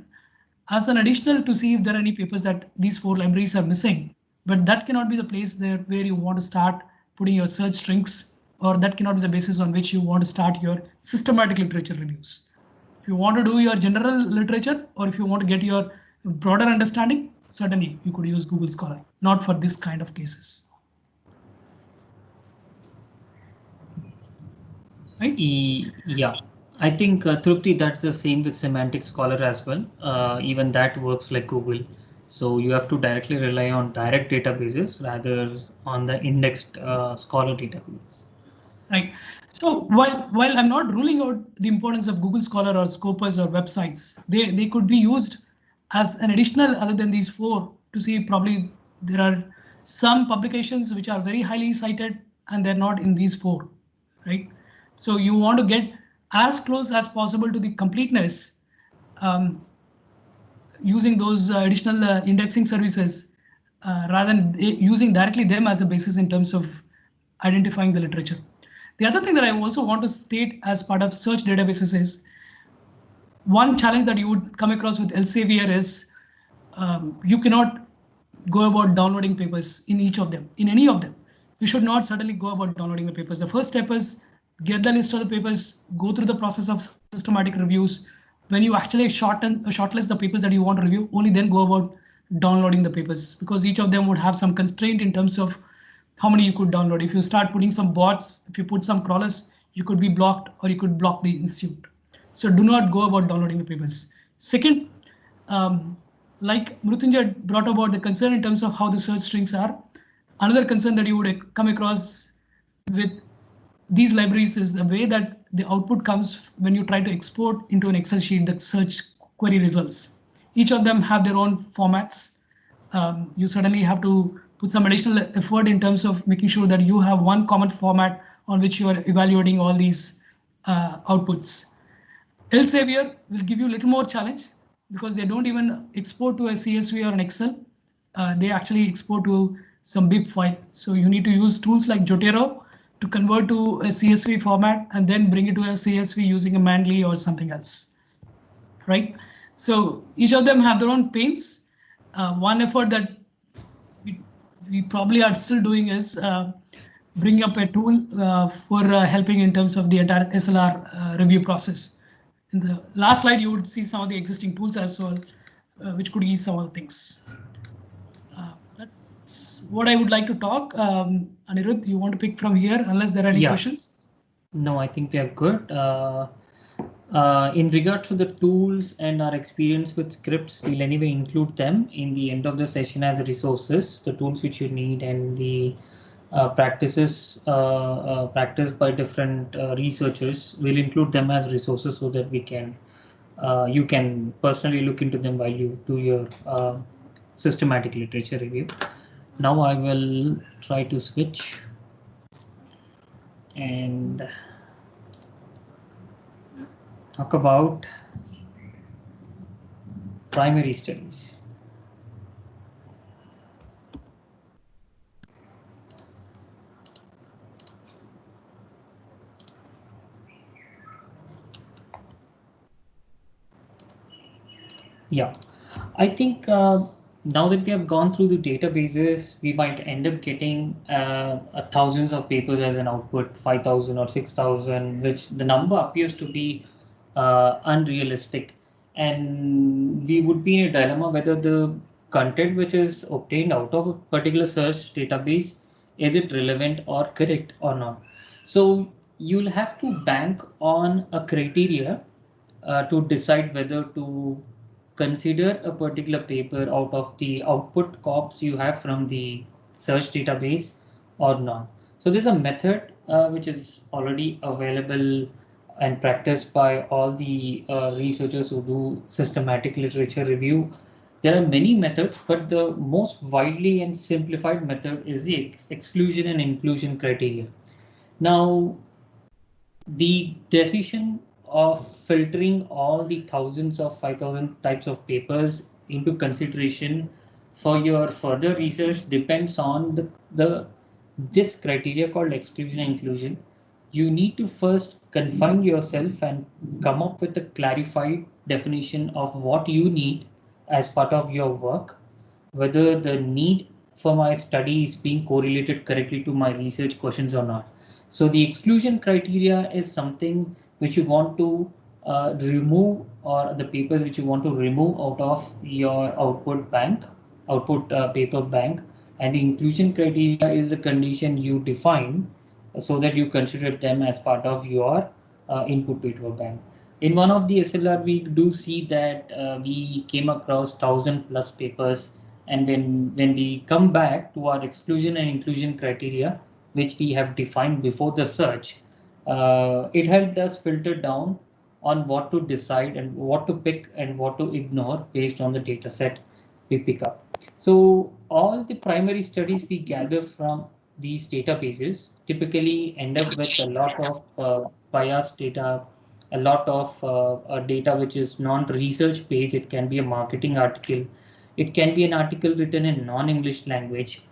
as an additional to see if there are any papers that these 4 libraries are missing. But that cannot be the place there where you want to start putting your search strings, or that cannot be the basis on which you want to start your systematic literature reviews. If you want to do your general literature, or if you want to get your broader understanding, certainly you could use Google Scholar, not for this kind of cases. Right? Yeah, I think Trupti, that's the same with Semantic Scholar as well. Even that works like Google. So you have to directly rely on direct databases rather on the indexed Scholar database. Right. So while I'm not ruling out the importance of Google Scholar or Scopus or websites, they could be used as an additional other than these four to see probably there are some publications which are very highly cited and they're not in these four, right? So you want to get as close as possible to the completeness using those additional indexing services rather than using directly them as a basis in terms of identifying the literature. The other thing that I also want to state as part of search databases is one challenge that you would come across with Elsevier is you cannot go about downloading papers in each of them, in any of them. You should not suddenly go about downloading the papers. The first step is get the list of the papers, go through the process of systematic reviews. When you actually shortlist the papers that you want to review, only then go about downloading the papers, because each of them would have some constraint in terms of how many you could download. If you start putting some bots, if you put some crawlers, you could be blocked or you could block the institute. So do not go about downloading the papers. Second, like Mrutyunjay brought about the concern in terms of how the search strings are. Another concern that you would come across with these libraries is the way that the output comes when you try to export into an Excel sheet the search query results. Each of them have their own formats. You certainly have to put some additional effort in terms of making sure that you have one common format on which you are evaluating all these outputs. Elsevier will give you a little more challenge because they don't even export to a CSV or an Excel. They actually export to some BIP file. So you need to use tools like Jotero to convert to a CSV format and then bring it to a CSV using a Manly or something else, right? So each of them have their own pains. One effort that we probably are still doing is bring up a tool for helping in terms of the entire SLR review process. In the last slide, you would see some of the existing tools as well, which could ease some of the things. That's what I would like to talk. Anirudh, you want to pick from here, unless there are any questions? No, I think we are good. In regard to the tools and our experience with scripts, we'll anyway include them in the end of the session as resources, the tools which you need and the practices practiced by different researchers. We'll include them as resources so that we can you can personally look into them while you do your systematic literature review. Now I will try to switch and talk about primary studies. Yeah, I think now that we have gone through the databases, we might end up getting thousands of papers as an output, 5,000 or 6,000, which the number appears to be unrealistic. And we would be in a dilemma whether the content which is obtained out of a particular search database, is it relevant or correct or not? So you'll have to bank on a criteria to decide whether to consider a particular paper out of the output corpus you have from the search database or not. So there's a method which is already available and practiced by all the researchers who do systematic literature review. There are many methods, but the most widely and simplified method is the exclusion and inclusion criteria. Now, the decision of filtering all the thousands of 5,000 types of papers into consideration for your further research depends on this criteria called exclusion and inclusion. You need to first confine yourself and come up with a clarified definition of what you need as part of your work, whether the need for my study is being correlated correctly to my research questions or not. So the exclusion criteria is something which you want to remove, or the papers which you want to remove out of your output bank. output paper bank, and the inclusion criteria is a condition you define so that you consider them as part of your input paper bank. In one of the SLR, we do see that we came across 1,000+ papers, and when we come back to our exclusion and inclusion criteria, which we have defined before the search, it helped us filter down on what to decide and what to pick and what to ignore based on the data set we pick up. So all the primary studies we gather from these databases typically end up with a lot of biased data, a lot of data which is non-research based. It can be a marketing article, it can be an article written in non-English language,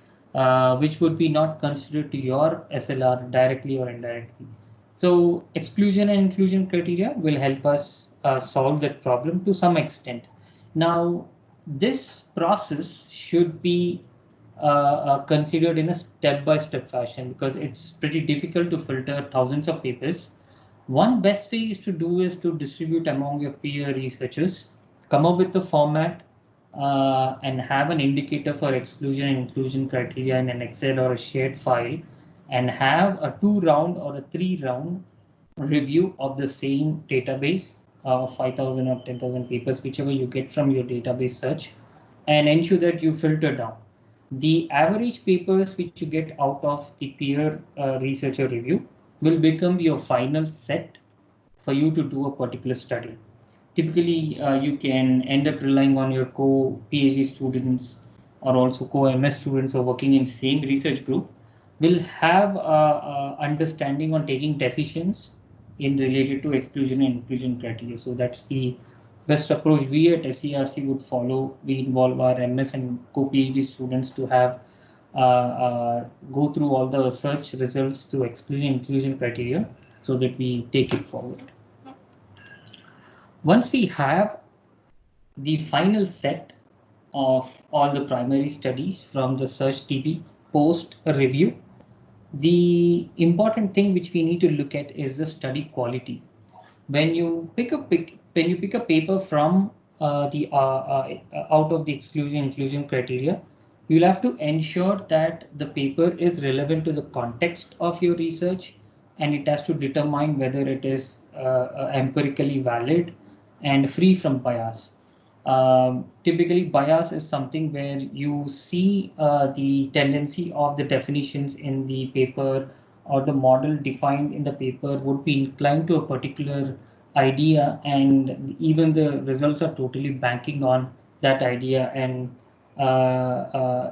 which would be not considered to your SLR directly or indirectly. So exclusion and inclusion criteria will help us solve that problem to some extent. Now, this process should be considered in a step-by-step fashion, because it's pretty difficult to filter thousands of papers. One best way is to distribute among your peer researchers, come up with a format, and have an indicator for exclusion and inclusion criteria in an Excel or a shared file, and have a 2-round or a 3-round review of the same database of 5,000 or 10,000 papers, whichever you get from your database search, and ensure that you filter down. The average papers which you get out of the peer researcher review will become your final set for you to do a particular study. Typically, you can end up relying on your co-PhD students or also co-MS students who are working in same research group will have understanding on taking decisions in related to exclusion and inclusion criteria. So that's the best approach we at SERC would follow. We involve our MS and co-PhD students to have go through all the search results to exclusion and inclusion criteria so that we take it forward. Once we have the final set of all the primary studies from the search DB post a review, the important thing which we need to look at is the study quality. When you pick a paper from out of the exclusion inclusion criteria, you'll have to ensure that the paper is relevant to the context of your research, and it has to determine whether it is empirically valid and free from bias. Typically, bias is something where you see the tendency of the definitions in the paper or the model defined in the paper would be inclined to a particular idea, and even the results are totally banking on that idea, and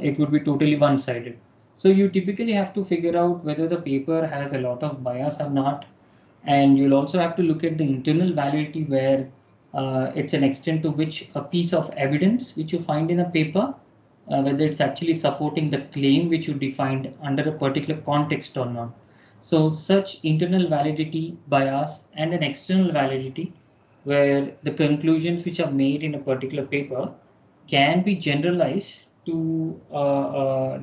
it would be totally one-sided. So you typically have to figure out whether the paper has a lot of bias or not, and you'll also have to look at the internal validity, where it's an extent to which a piece of evidence which you find in a paper, whether it's actually supporting the claim which you defined under a particular context or not. So such internal validity, bias, and an external validity, where the conclusions which are made in a particular paper can be generalized to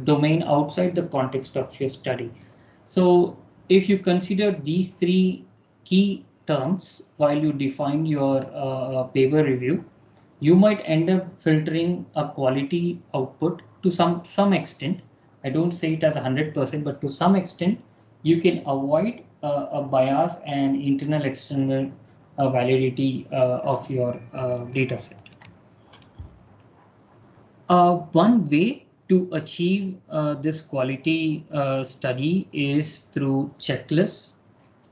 domain outside the context of your study. So if you consider these three key terms while you define your paper review, you might end up filtering a quality output to some extent. I don't say it as 100%, but to some extent, you can avoid a bias and internal external validity of your data set. One way to achieve this quality study is through checklists.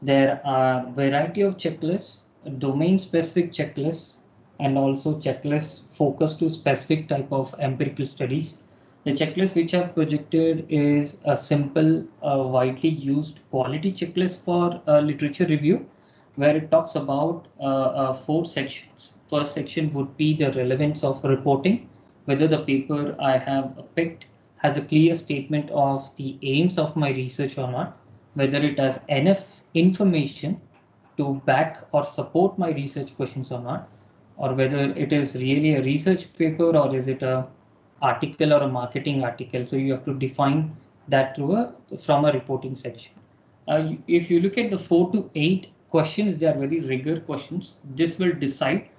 There are a variety of checklists, domain-specific checklists, and also checklists focused to specific type of empirical studies. The checklist which I've projected is a simple, widely used quality checklist for literature review, where it talks about 4 sections. First section would be the relevance of reporting, whether the paper I have picked has a clear statement of the aims of my research or not, whether it has enough information to back or support my research questions or not, or whether it is really a research paper or is it a article or a marketing article. So you have to define that from a reporting section. If you look at the 4 to 8 questions, they are very rigorous questions. This will decide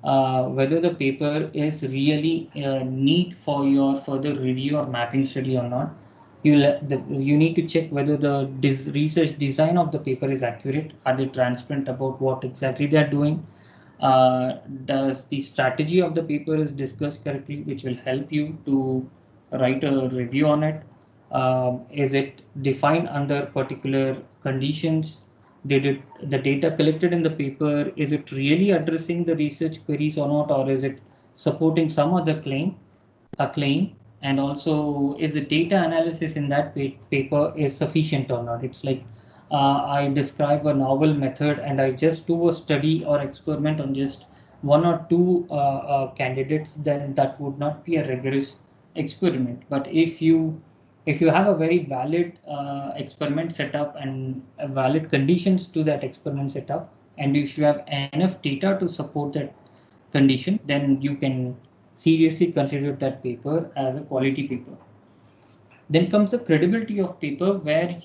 whether the paper is really neat for your further review or mapping study or not. You need to check whether the research design of the paper is accurate. Are they transparent about what exactly they are doing? Does the strategy of the paper is discussed correctly, which will help you to write a review on it? Is it defined under particular conditions? The data collected in the paper, is it really addressing the research queries or not, or is it supporting some other claim? And also, is the data analysis in that paper is sufficient or not? It's like I describe a novel method and I just do a study or experiment on just one or two candidates, then that would not be a rigorous experiment. But if you have a very valid experiment setup and valid conditions to that experiment setup, and if you have enough data to support that condition, then you can seriously consider that paper as a quality paper. Then comes the credibility of paper, where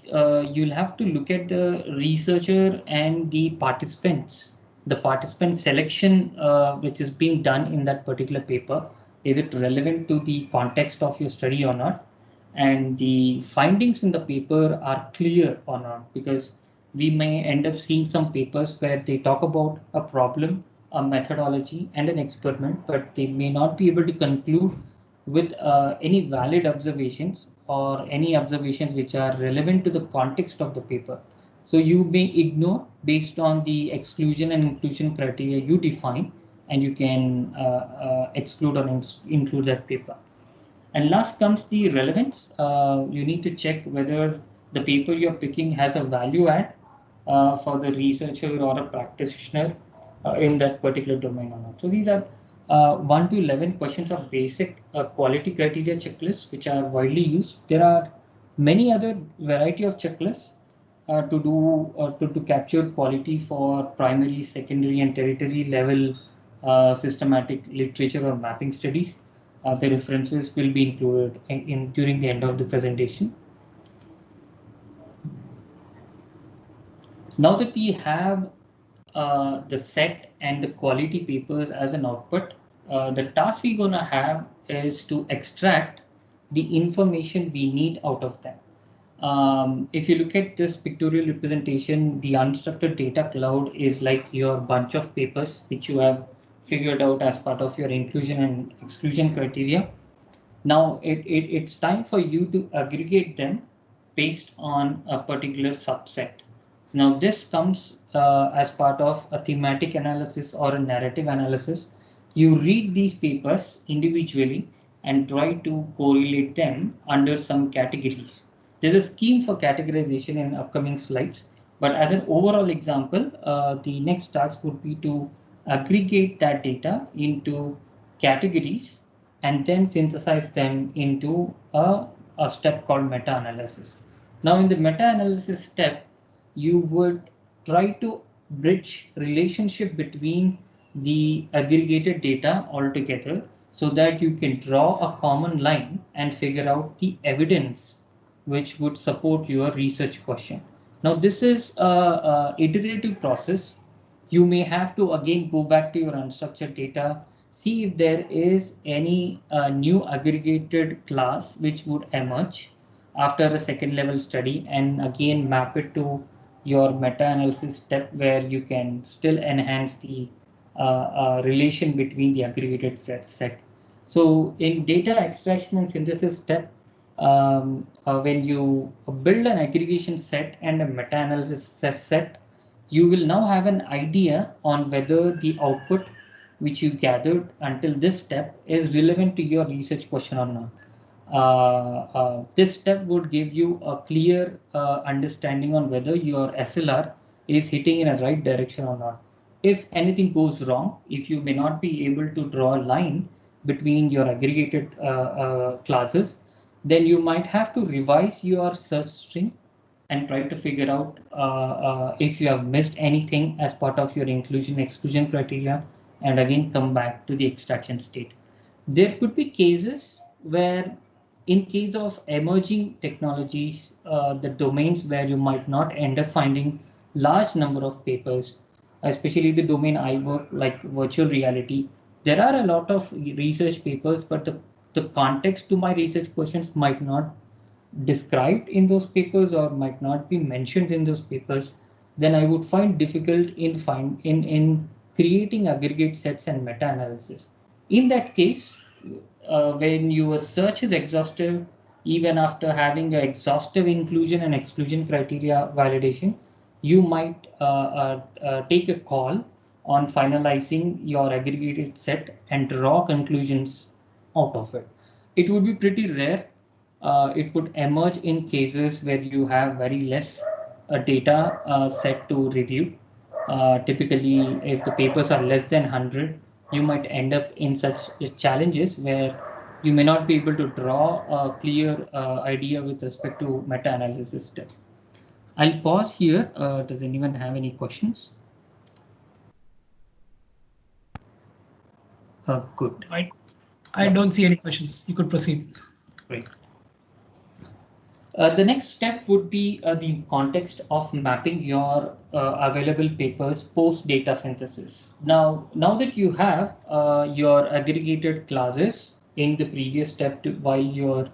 you'll have to look at the researcher and the participants. The participant selection which is being done in that particular paper, is it relevant to the context of your study or not? And the findings in the paper are clear or not, because we may end up seeing some papers where they talk about a problem, a methodology, and an experiment, but they may not be able to conclude with any valid observations or any observations which are relevant to the context of the paper. So you may ignore based on the exclusion and inclusion criteria you define, and you can exclude or include that paper. And last comes the relevance. You need to check whether the paper you're picking has a value add for the researcher or a practitioner in that particular domain or not. So these are 1 to 11 questions of basic quality criteria checklists, which are widely used. There are many other variety of checklists to capture quality for primary, secondary, and tertiary level systematic literature or mapping studies. The references will be included during the end of the presentation. Now that we have the set and the quality papers as an output, the task we're going to have is to extract the information we need out of them. If you look at this pictorial representation, the unstructured data cloud is like your bunch of papers which you have figured out as part of your inclusion and exclusion criteria. Now it's time for you to aggregate them based on a particular subset. Now this comes as part of a thematic analysis or a narrative analysis. You read these papers individually and try to correlate them under some categories. There's a scheme for categorization in upcoming slides, but as an overall example, the next task would be to aggregate that data into categories and then synthesize them into a step called meta-analysis. Now in the meta-analysis step, you would try to bridge relationship between the aggregated data altogether so that you can draw a common line and figure out the evidence which would support your research question. Now this is an iterative process. You may have to again go back to your unstructured data, see if there is any new aggregated class which would emerge after a second level study, and again map it to your meta-analysis step where you can still enhance the relation between the aggregated set. So in data extraction and synthesis step, when you build an aggregation set and a meta-analysis set, you will now have an idea on whether the output which you gathered until this step is relevant to your research question or not. This step would give you a clear understanding on whether your SLR is hitting in a right direction or not. If anything goes wrong, if you may not be able to draw a line between your aggregated classes, then you might have to revise your search string and try to figure out if you have missed anything as part of your inclusion exclusion criteria, and again come back to the extraction state. There could be cases where, in case of emerging technologies, the domains where you might not end up finding large number of papers, especially the domain I work, like virtual reality. There are a lot of research papers, but the context to my research questions might not described in those papers or might not be mentioned in those papers. Then I would find difficult in creating aggregate sets and meta-analysis. In that case, when your search is exhaustive, even after having an exhaustive inclusion and exclusion criteria validation, you might take a call on finalizing your aggregated set and draw conclusions out of it. It would be pretty rare. It would emerge in cases where you have very less data set to review. Typically, if the papers are less than 100, you might end up in such challenges where you may not be able to draw a clear idea with respect to meta-analysis step. I'll pause here. Does anyone have any questions? Good. I don't see any questions. You could proceed. Great. The next step would be the context of mapping your available papers post data synthesis. Now that you have your aggregated classes in the previous step while you're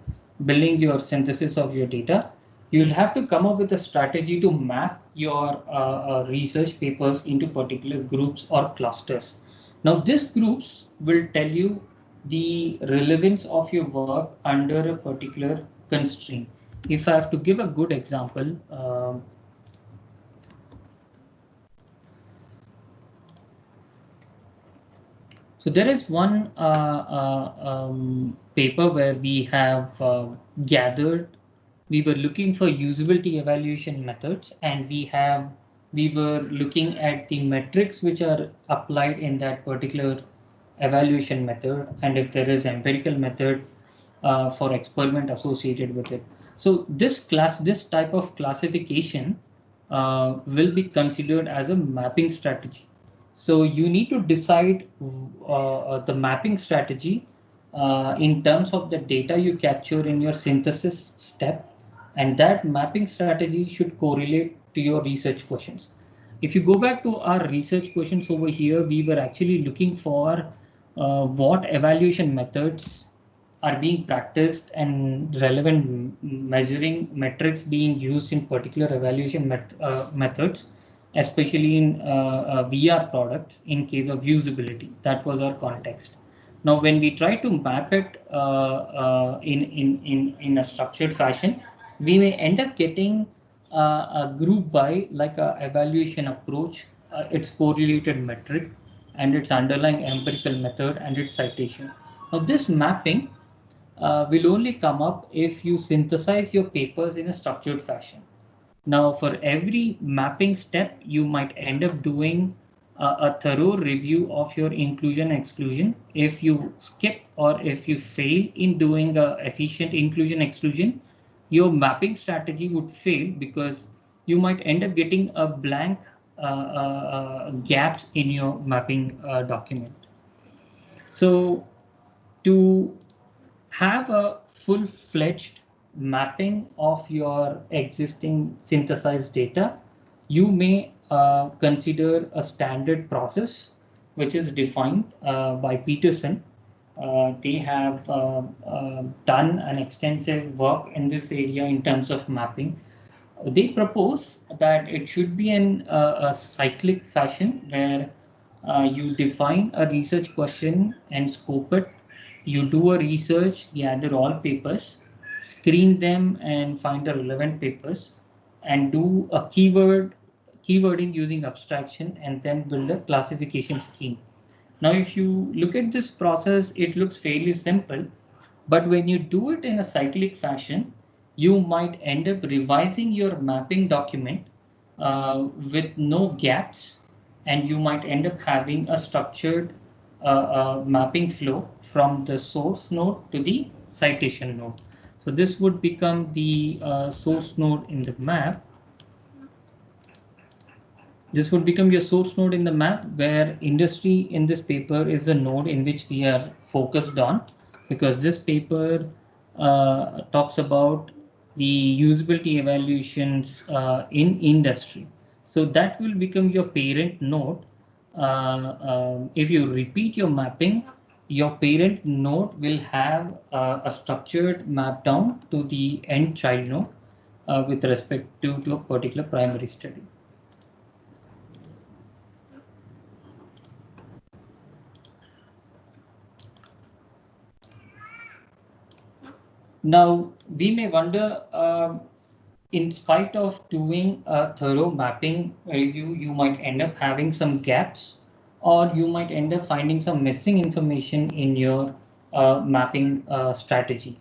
building your synthesis of your data, you'll have to come up with a strategy to map your research papers into particular groups or clusters. Now, these groups will tell you the relevance of your work under a particular constraint. If I have to give a good example, so there is one paper where we have gathered, we were looking for usability evaluation methods, and we were looking at the metrics which are applied in that particular evaluation method, and if there is empirical method for experiment associated with it. So this type of classification will be considered as a mapping strategy. So you need to decide the mapping strategy in terms of the data you capture in your synthesis step, and that mapping strategy should correlate to your research questions. If you go back to our research questions over here, we were actually looking for what evaluation methods are being practiced and relevant measuring metrics being used in particular evaluation methods, especially in VR products in case of usability. That was our context. Now, when we try to map it in a structured fashion, we may end up getting a group by like a evaluation approach, its correlated metric, and its underlying empirical method and its citation. Now, this mapping will only come up if you synthesize your papers in a structured fashion. Now, for every mapping step, you might end up doing a thorough review of your inclusion exclusion. If you skip or if you fail in doing a efficient inclusion exclusion, your mapping strategy would fail because you might end up getting a blank gaps in your mapping document. So to have a full-fledged mapping of your existing synthesized data, you may consider a standard process which is defined by Peterson. They have done an extensive work in this area in terms of mapping. They propose that it should be in a cyclic fashion where you define a research question and scope it. You do a research, gather all papers, screen them and find the relevant papers, and do a keywording using abstraction, and then build a classification scheme. Now, if you look at this process, it looks fairly simple, but when you do it in a cyclic fashion, you might end up revising your mapping document with no gaps, and you might end up having a structured mapping flow from the source node to the citation node. So this would become the source node in the map. This would become your source node in the map, where industry in this paper is the node in which we are focused on, because this paper talks about the usability evaluations in industry. So that will become your parent node. If you repeat your mapping, your parent node will have a structured map down to the end child node with respect to a particular primary study. Now, we may wonder, in spite of doing a thorough mapping review, you might end up having some gaps, or you might end up finding some missing information in your mapping strategy.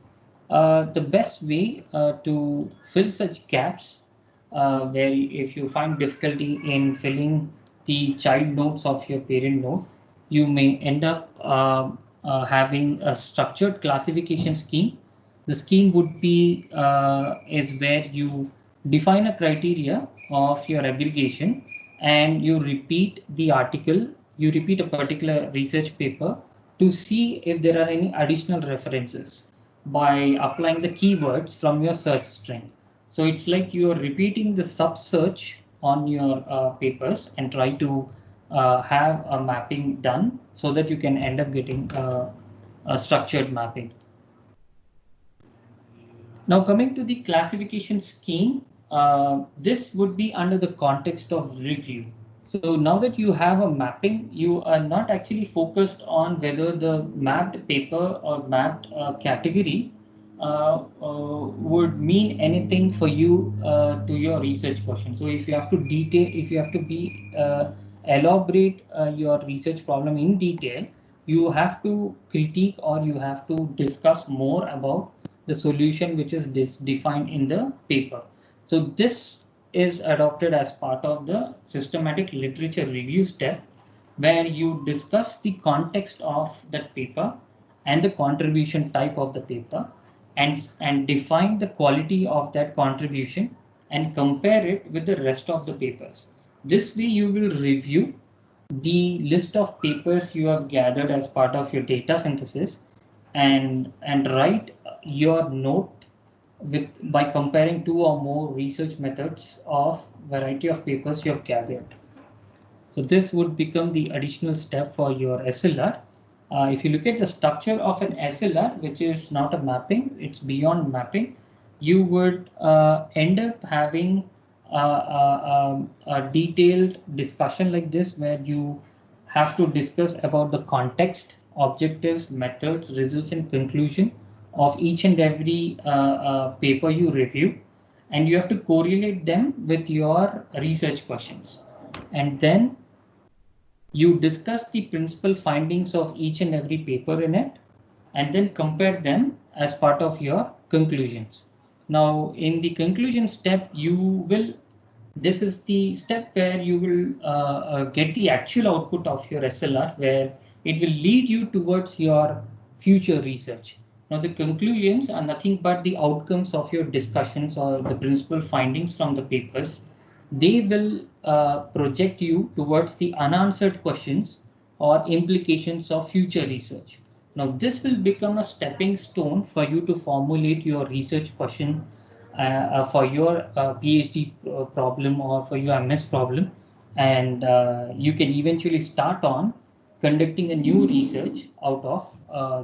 The best way to fill such gaps, where if you find difficulty in filling the child nodes of your parent node, you may end up having a structured classification scheme. The scheme would be is where you define a criteria of your aggregation and you repeat the article, you repeat a particular research paper to see if there are any additional references by applying the keywords from your search string. So it's like you are repeating the sub search on your papers and try to have a mapping done so that you can end up getting a structured mapping. Now coming to the classification scheme, this would be under the context of review. So now that you have a mapping, you are not actually focused on whether the mapped paper or mapped category would mean anything for you to your research question. So if you have to detail, if you have to be elaborate your research problem in detail, you have to critique or you have to discuss more about the solution which is defined in the paper. So this is adopted as part of the systematic literature review step, where you discuss the context of that paper and the contribution type of the paper and define the quality of that contribution and compare it with the rest of the papers. This way you will review the list of papers you have gathered as part of your data synthesis and write your note with by comparing two or more research methods of variety of papers you have gathered. So this would become the additional step for your SLR. If you look at the structure of an SLR, which is not a mapping, it's beyond mapping, you would end up having a detailed discussion like this, where you have to discuss about the context, objectives, methods, results, and conclusion of each and every paper you review, and you have to correlate them with your research questions. And then you discuss the principal findings of each and every paper in it, and then compare them as part of your conclusions. Now, in the conclusion step, this is the step where you will get the actual output of your SLR, where it will lead you towards your future research. Now, the conclusions are nothing but the outcomes of your discussions or the principal findings from the papers. They will project you towards the unanswered questions or implications of future research. Now, this will become a stepping stone for you to formulate your research question for your PhD problem or for your MS problem, and you can eventually start on conducting a new research out of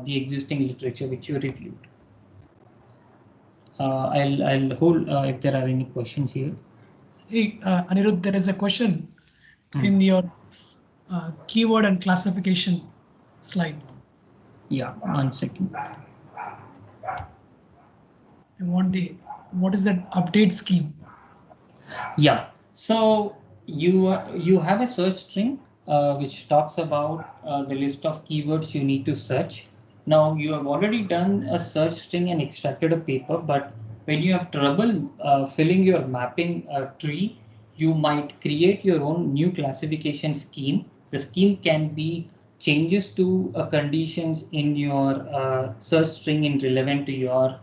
the existing literature which you reviewed. I'll hold if there are any questions here. Hey, Anirudh, there is a question in your keyword and classification slide. Yeah, 1 second. I want what is that update scheme? Yeah, so you have a search string which talks about the list of keywords you need to search. Now you have already done a search string and extracted a paper, but when you have trouble filling your mapping tree, you might create your own new classification scheme. The scheme can be changes to conditions in your search string in relevant to your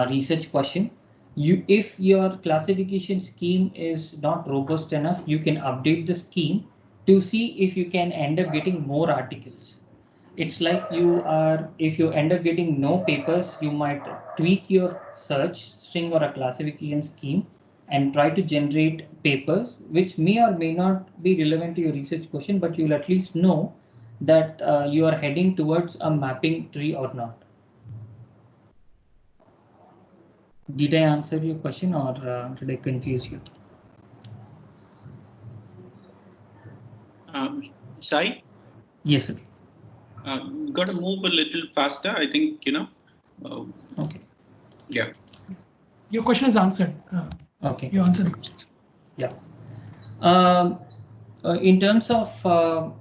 research question. If your classification scheme is not robust enough, you can update the scheme to see if you can end up getting more articles. It's like if you end up getting no papers, you might tweak your search string or a classification scheme and try to generate papers which may or may not be relevant to your research question, but you'll at least know that you are heading towards a mapping tree or not. Did I answer your question, or did I confuse you? Sai? Yes, sir. Got to move a little faster, I think, Okay. Yeah. Your question is answered. Okay. You answered the questions. Yeah. In terms of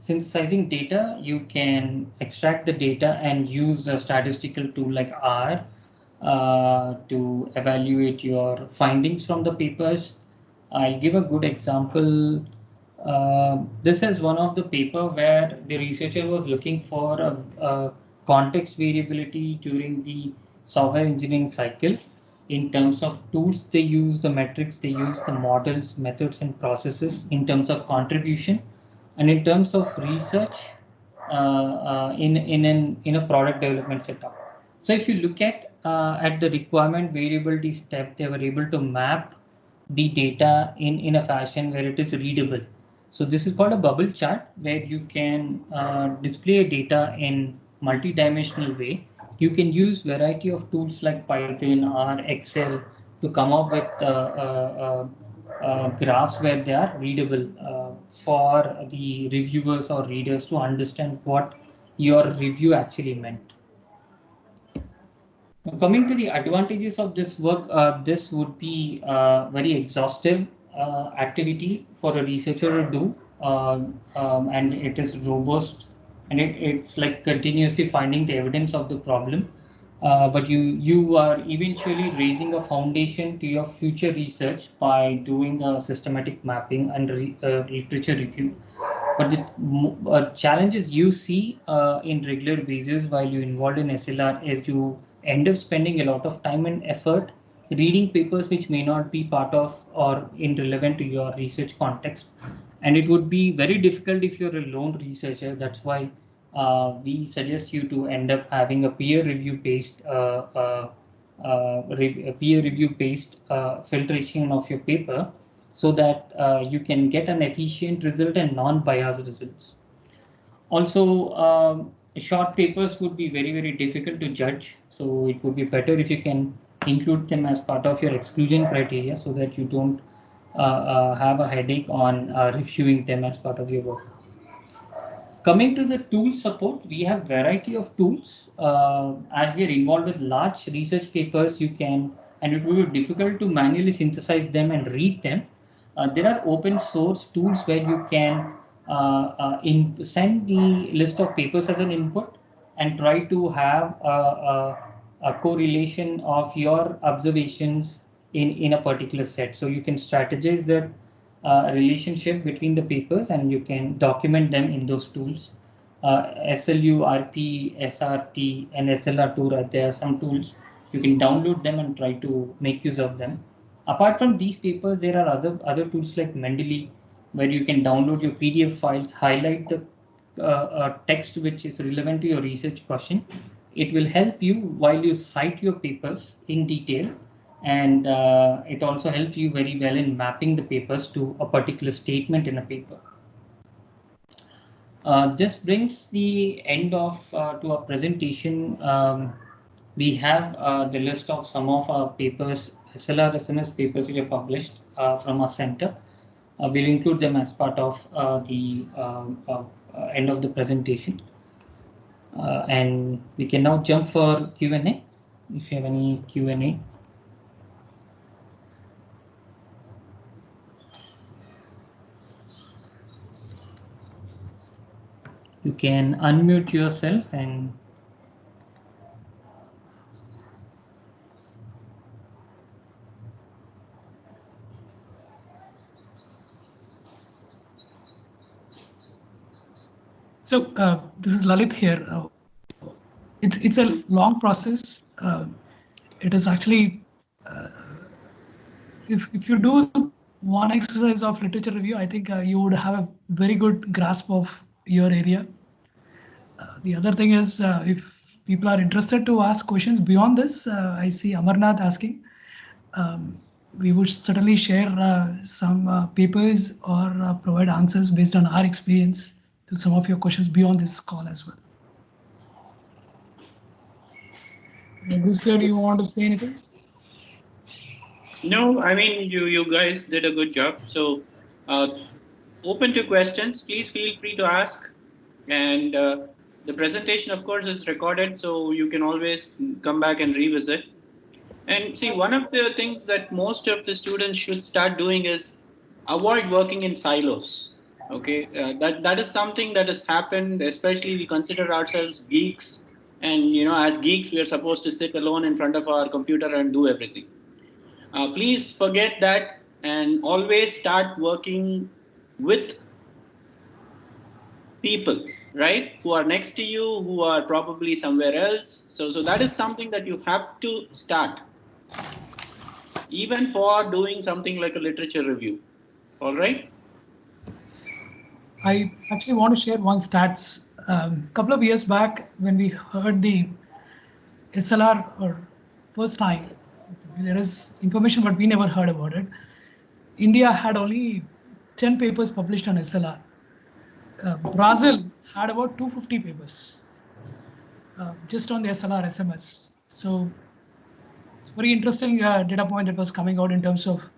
synthesizing data, you can extract the data and use a statistical tool like R to evaluate your findings from the papers. I'll give a good example. This is one of the paper where the researcher was looking for a context variability during the software engineering cycle in terms of tools they use, the metrics they use, the models, methods, and processes in terms of contribution, and in terms of research in a product development setup. So if you look at the requirement variability step, they were able to map the data in a fashion where it is readable. So this is called a bubble chart, where you can display data in multi-dimensional way. You can use variety of tools like Python or Excel to come up with graphs where they are readable for the reviewers or readers to understand what your review actually meant. Now, coming to the advantages of this work, this would be very exhaustive activity for a researcher to do, and it is robust, and it's like continuously finding the evidence of the problem. But you are eventually raising a foundation to your future research by doing a systematic mapping and literature review. But the challenges you see in regular basis while you involved in SLR is you end up spending a lot of time and effort reading papers which may not be part of or irrelevant to your research context. And it would be very difficult if you're a lone researcher. That's why we suggest you to end up having a peer review based filtration of your paper, so that you can get an efficient result and non-biased results. Also, short papers would be very, very difficult to judge. So it would be better if you can include them as part of your exclusion criteria, so that you don't have a headache on reviewing them as part of your work. Coming to the tool support, we have variety of tools. As we are involved with large research papers, you can, and it will be difficult to manually synthesize them and read them. There are open source tools where you can send the list of papers as an input and try to have a correlation of your observations in a particular set. So you can strategize that relationship between the papers, and you can document them in those tools. SLU, RP, SRT, and SLR tool. There are some tools you can download them and try to make use of them. Apart from these papers, there are other tools like Mendeley, where you can download your PDF files, highlight the text which is relevant to your research question. It will help you while you cite your papers in detail, and it also helps you very well in mapping the papers to a particular statement in a paper. This brings the end of to our presentation. We have the list of some of our papers, SLR SNS papers which are published from our center. We'll include them as part of the end of the presentation. And we can now jump for Q&A. If you have any Q&A. You can unmute yourself and so this is Lalit here. It's a long process. It is actually if you do one exercise of literature review, I think you would have a very good grasp of your area. The other thing is, if people are interested to ask questions beyond this, I see Amarnath asking. we would certainly share some papers or provide answers based on our experience to some of your questions beyond this call as well. Sir, do you want to say anything? No, I mean, you guys did a good job. So open to questions. Please feel free to ask. And the presentation, of course, is recorded, so you can always come back and revisit. And see, one of the things that most of the students should start doing is avoid working in silos. Okay, that is something that has happened. Especially, we consider ourselves geeks, and as geeks, we are supposed to sit alone in front of our computer and do everything. Please forget that and always start working with people, right, who are next to you, who are probably somewhere else. So that is something that you have to start, even for doing something like a literature review. All right. I actually want to share one stats. Couple of years back, when we heard the SLR or first time, there is information, but we never heard about it. India had only 10 papers published on SLR. Brazil had about 250 papers just on the SLR SMS. So it's very interesting data point that was coming out in terms of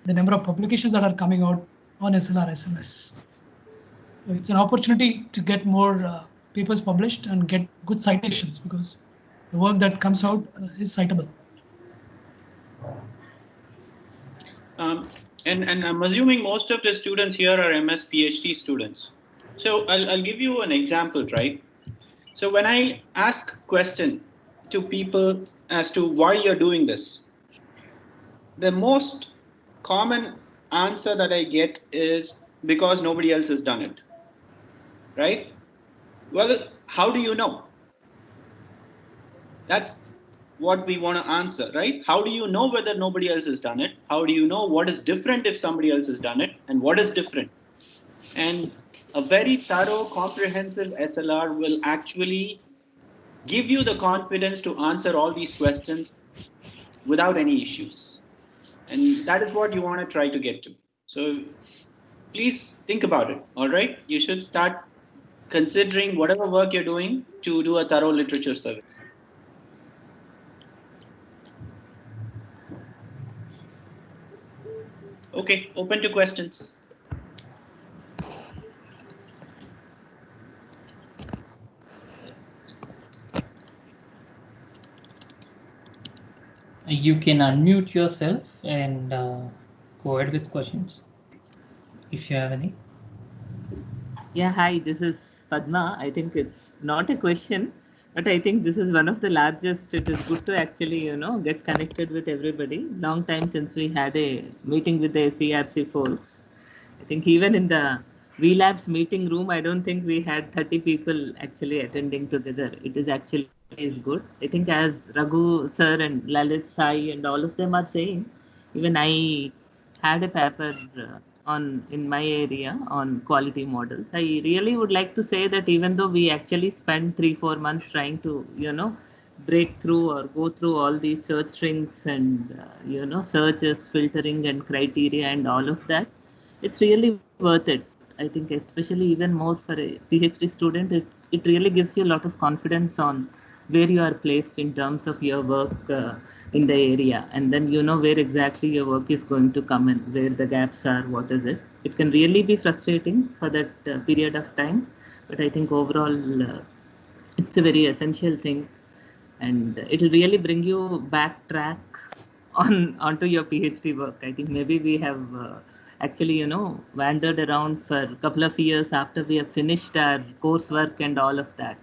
the number of publications that are coming out on SLR SMS. So it's an opportunity to get more papers published and get good citations, because the work that comes out is citable. And I'm assuming most of the students here are MS PhD students. So I'll give you an example, right? So when I ask question to people as to why you're doing this, the most common answer that I get is because nobody else has done it, right? Well, how do you know? That's what we want to answer, right? How do you know whether nobody else has done it? How do you know what is different if somebody else has done it, and what is different? And a very thorough, comprehensive SLR will actually give you the confidence to answer all these questions without any issues. And that is what you want to try to get to. So please think about it, all right? You should start considering whatever work you're doing to do a thorough literature survey. Okay, open to questions. You can unmute yourself and go ahead with questions if you have any. Yeah, hi, this is Padma. I think it's not a question, but I think this is one of the largest. It is good to actually, get connected with everybody. Long time since we had a meeting with the CRC folks. I think even in the VLabs meeting room, I don't think we had 30 people actually attending together. It is actually is good. I think as Raghu sir and Lalit Sai and all of them are saying, even I had a paper in my area on quality models. I really would like to say that even though we actually spent 3-4 months trying to, break through or go through all these search strings and, searches, filtering and criteria and all of that, it's really worth it. I think especially even more for a PhD student, it really gives you a lot of confidence on where you are placed in terms of your work in the area, and then where exactly your work is going to come in, where the gaps are, what is it. It can really be frustrating for that period of time, but I think overall it's a very essential thing, and it will really bring you backtrack onto your PhD work. I think maybe we have actually wandered around for a couple of years after we have finished our coursework and all of that,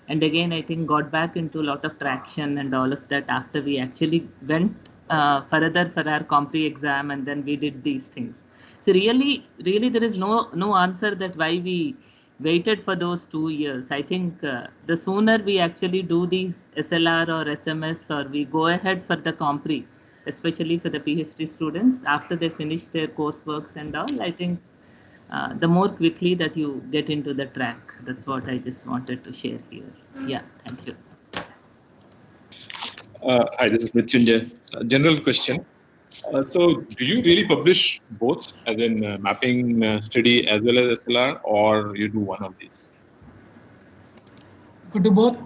and again I think got back into a lot of traction and all of that after we actually went further for our compre exam, and then we did these things. So really there is no answer that why we waited for those 2 years. I think the sooner we actually do these SLR or SMS, or we go ahead for the compre, especially for the PhD students after they finish their courseworks and all, I think the more quickly that you get into the track. That's what I just wanted to share here. Yeah, thank you. Hi, this is Mrityunjay. General question. So do you really publish both, as in mapping study as well as SLR, or you do one of these? Could do both.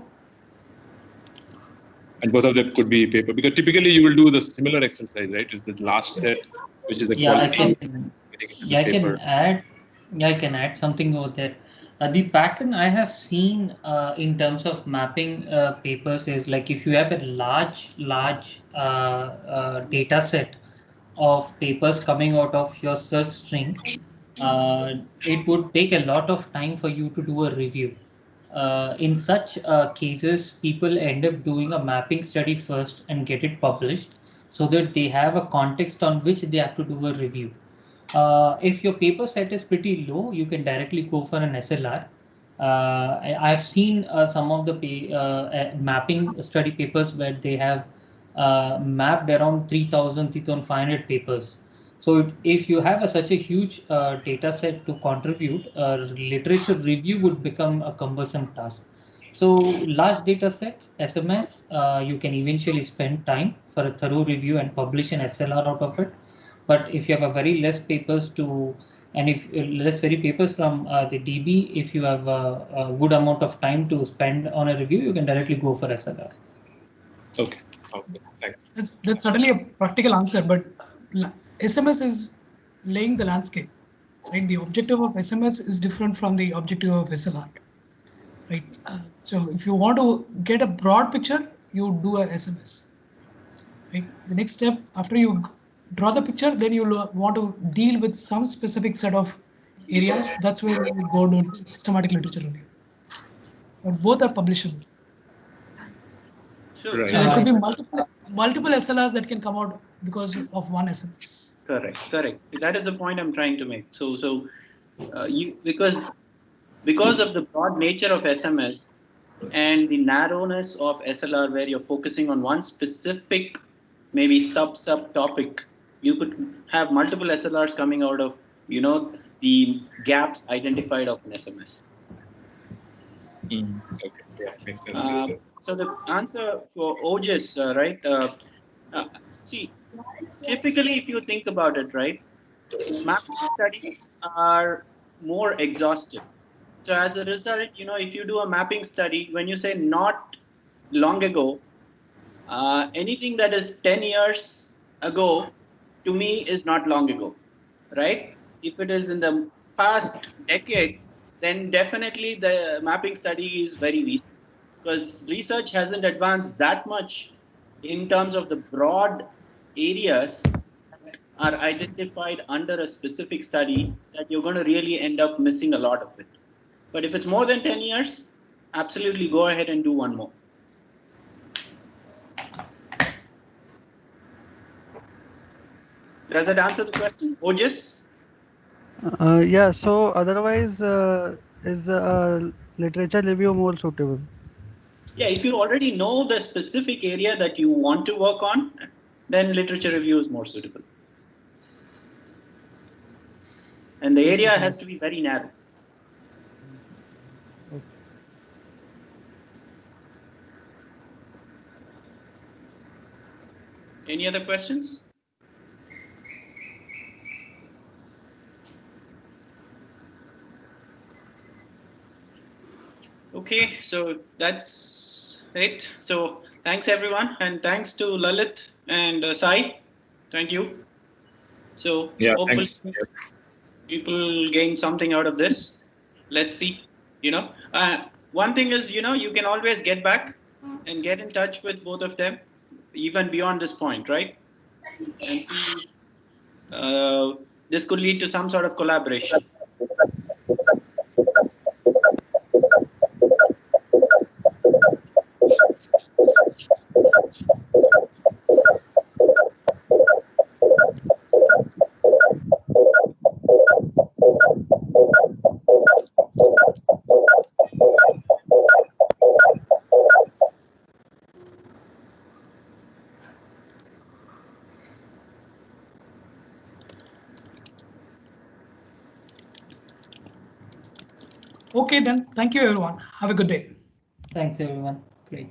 And both of them could be paper, because typically you will do the similar exercise, right? It's the last set, which is the quality. I can add something over there. The pattern I have seen in terms of mapping papers is like if you have a large data set of papers coming out of your search string, it would take a lot of time for you to do a review. In such cases, people end up doing a mapping study first and get it published so that they have a context on which they have to do a review. If your paper set is pretty low, you can directly go for an SLR. I've seen some of the mapping study papers where they have mapped around 3,000, 3,500 papers. So if you have such a huge data set to contribute, literature review would become a cumbersome task. So large data sets, SMS, you can eventually spend time for a thorough review and publish an SLR out of it. But if you have a very less papers to, and if less very papers from the DB, if you have a good amount of time to spend on a review, you can directly go for SLR. Okay. Okay, thanks. That's certainly a practical answer, but SMS is laying the landscape, right? The objective of SMS is different from the objective of SLR, right? So if you want to get a broad picture, you do a SMS, right? The next step after you draw the picture, then you want to deal with some specific set of areas. That's where you go to systematic literature review. But both are publishable. Sure. Right. So there could be multiple SLRs that can come out because of one SMS. Correct. That is the point I'm trying to make. So because of the broad nature of SMS and the narrowness of SLR, where you're focusing on one specific, maybe sub topic, you could have multiple SLRs coming out of the gaps identified of an SMS. Okay. Yeah, makes sense. So the answer for OGIS, right? See, typically, if you think about it, right, mapping studies are more exhaustive. So as a result, if you do a mapping study, when you say not long ago, anything that is 10 years ago, to me, is not long ago, right? If it is in the past decade, then definitely the mapping study is very recent, because research hasn't advanced that much in terms of the broad areas that are identified under a specific study, that you're going to really end up missing a lot of it. But if it's more than 10 years, absolutely go ahead and do one more. Does that answer the question, OGIS? Yeah, so otherwise, is literature review more suitable? Yeah, if you already know the specific area that you want to work on, then literature review is more suitable. And the area has to be very narrow. Any other questions? Okay, so that's it. So thanks everyone, and thanks to Lalit and Sai. Thank you. So yeah, hopefully thanks. People gain something out of this. Let's see. One thing is, you can always get back and get in touch with both of them, even beyond this point, right? And see, this could lead to some sort of collaboration. Okay, then. Thank you, everyone. Have a good day. Thanks, everyone. Great.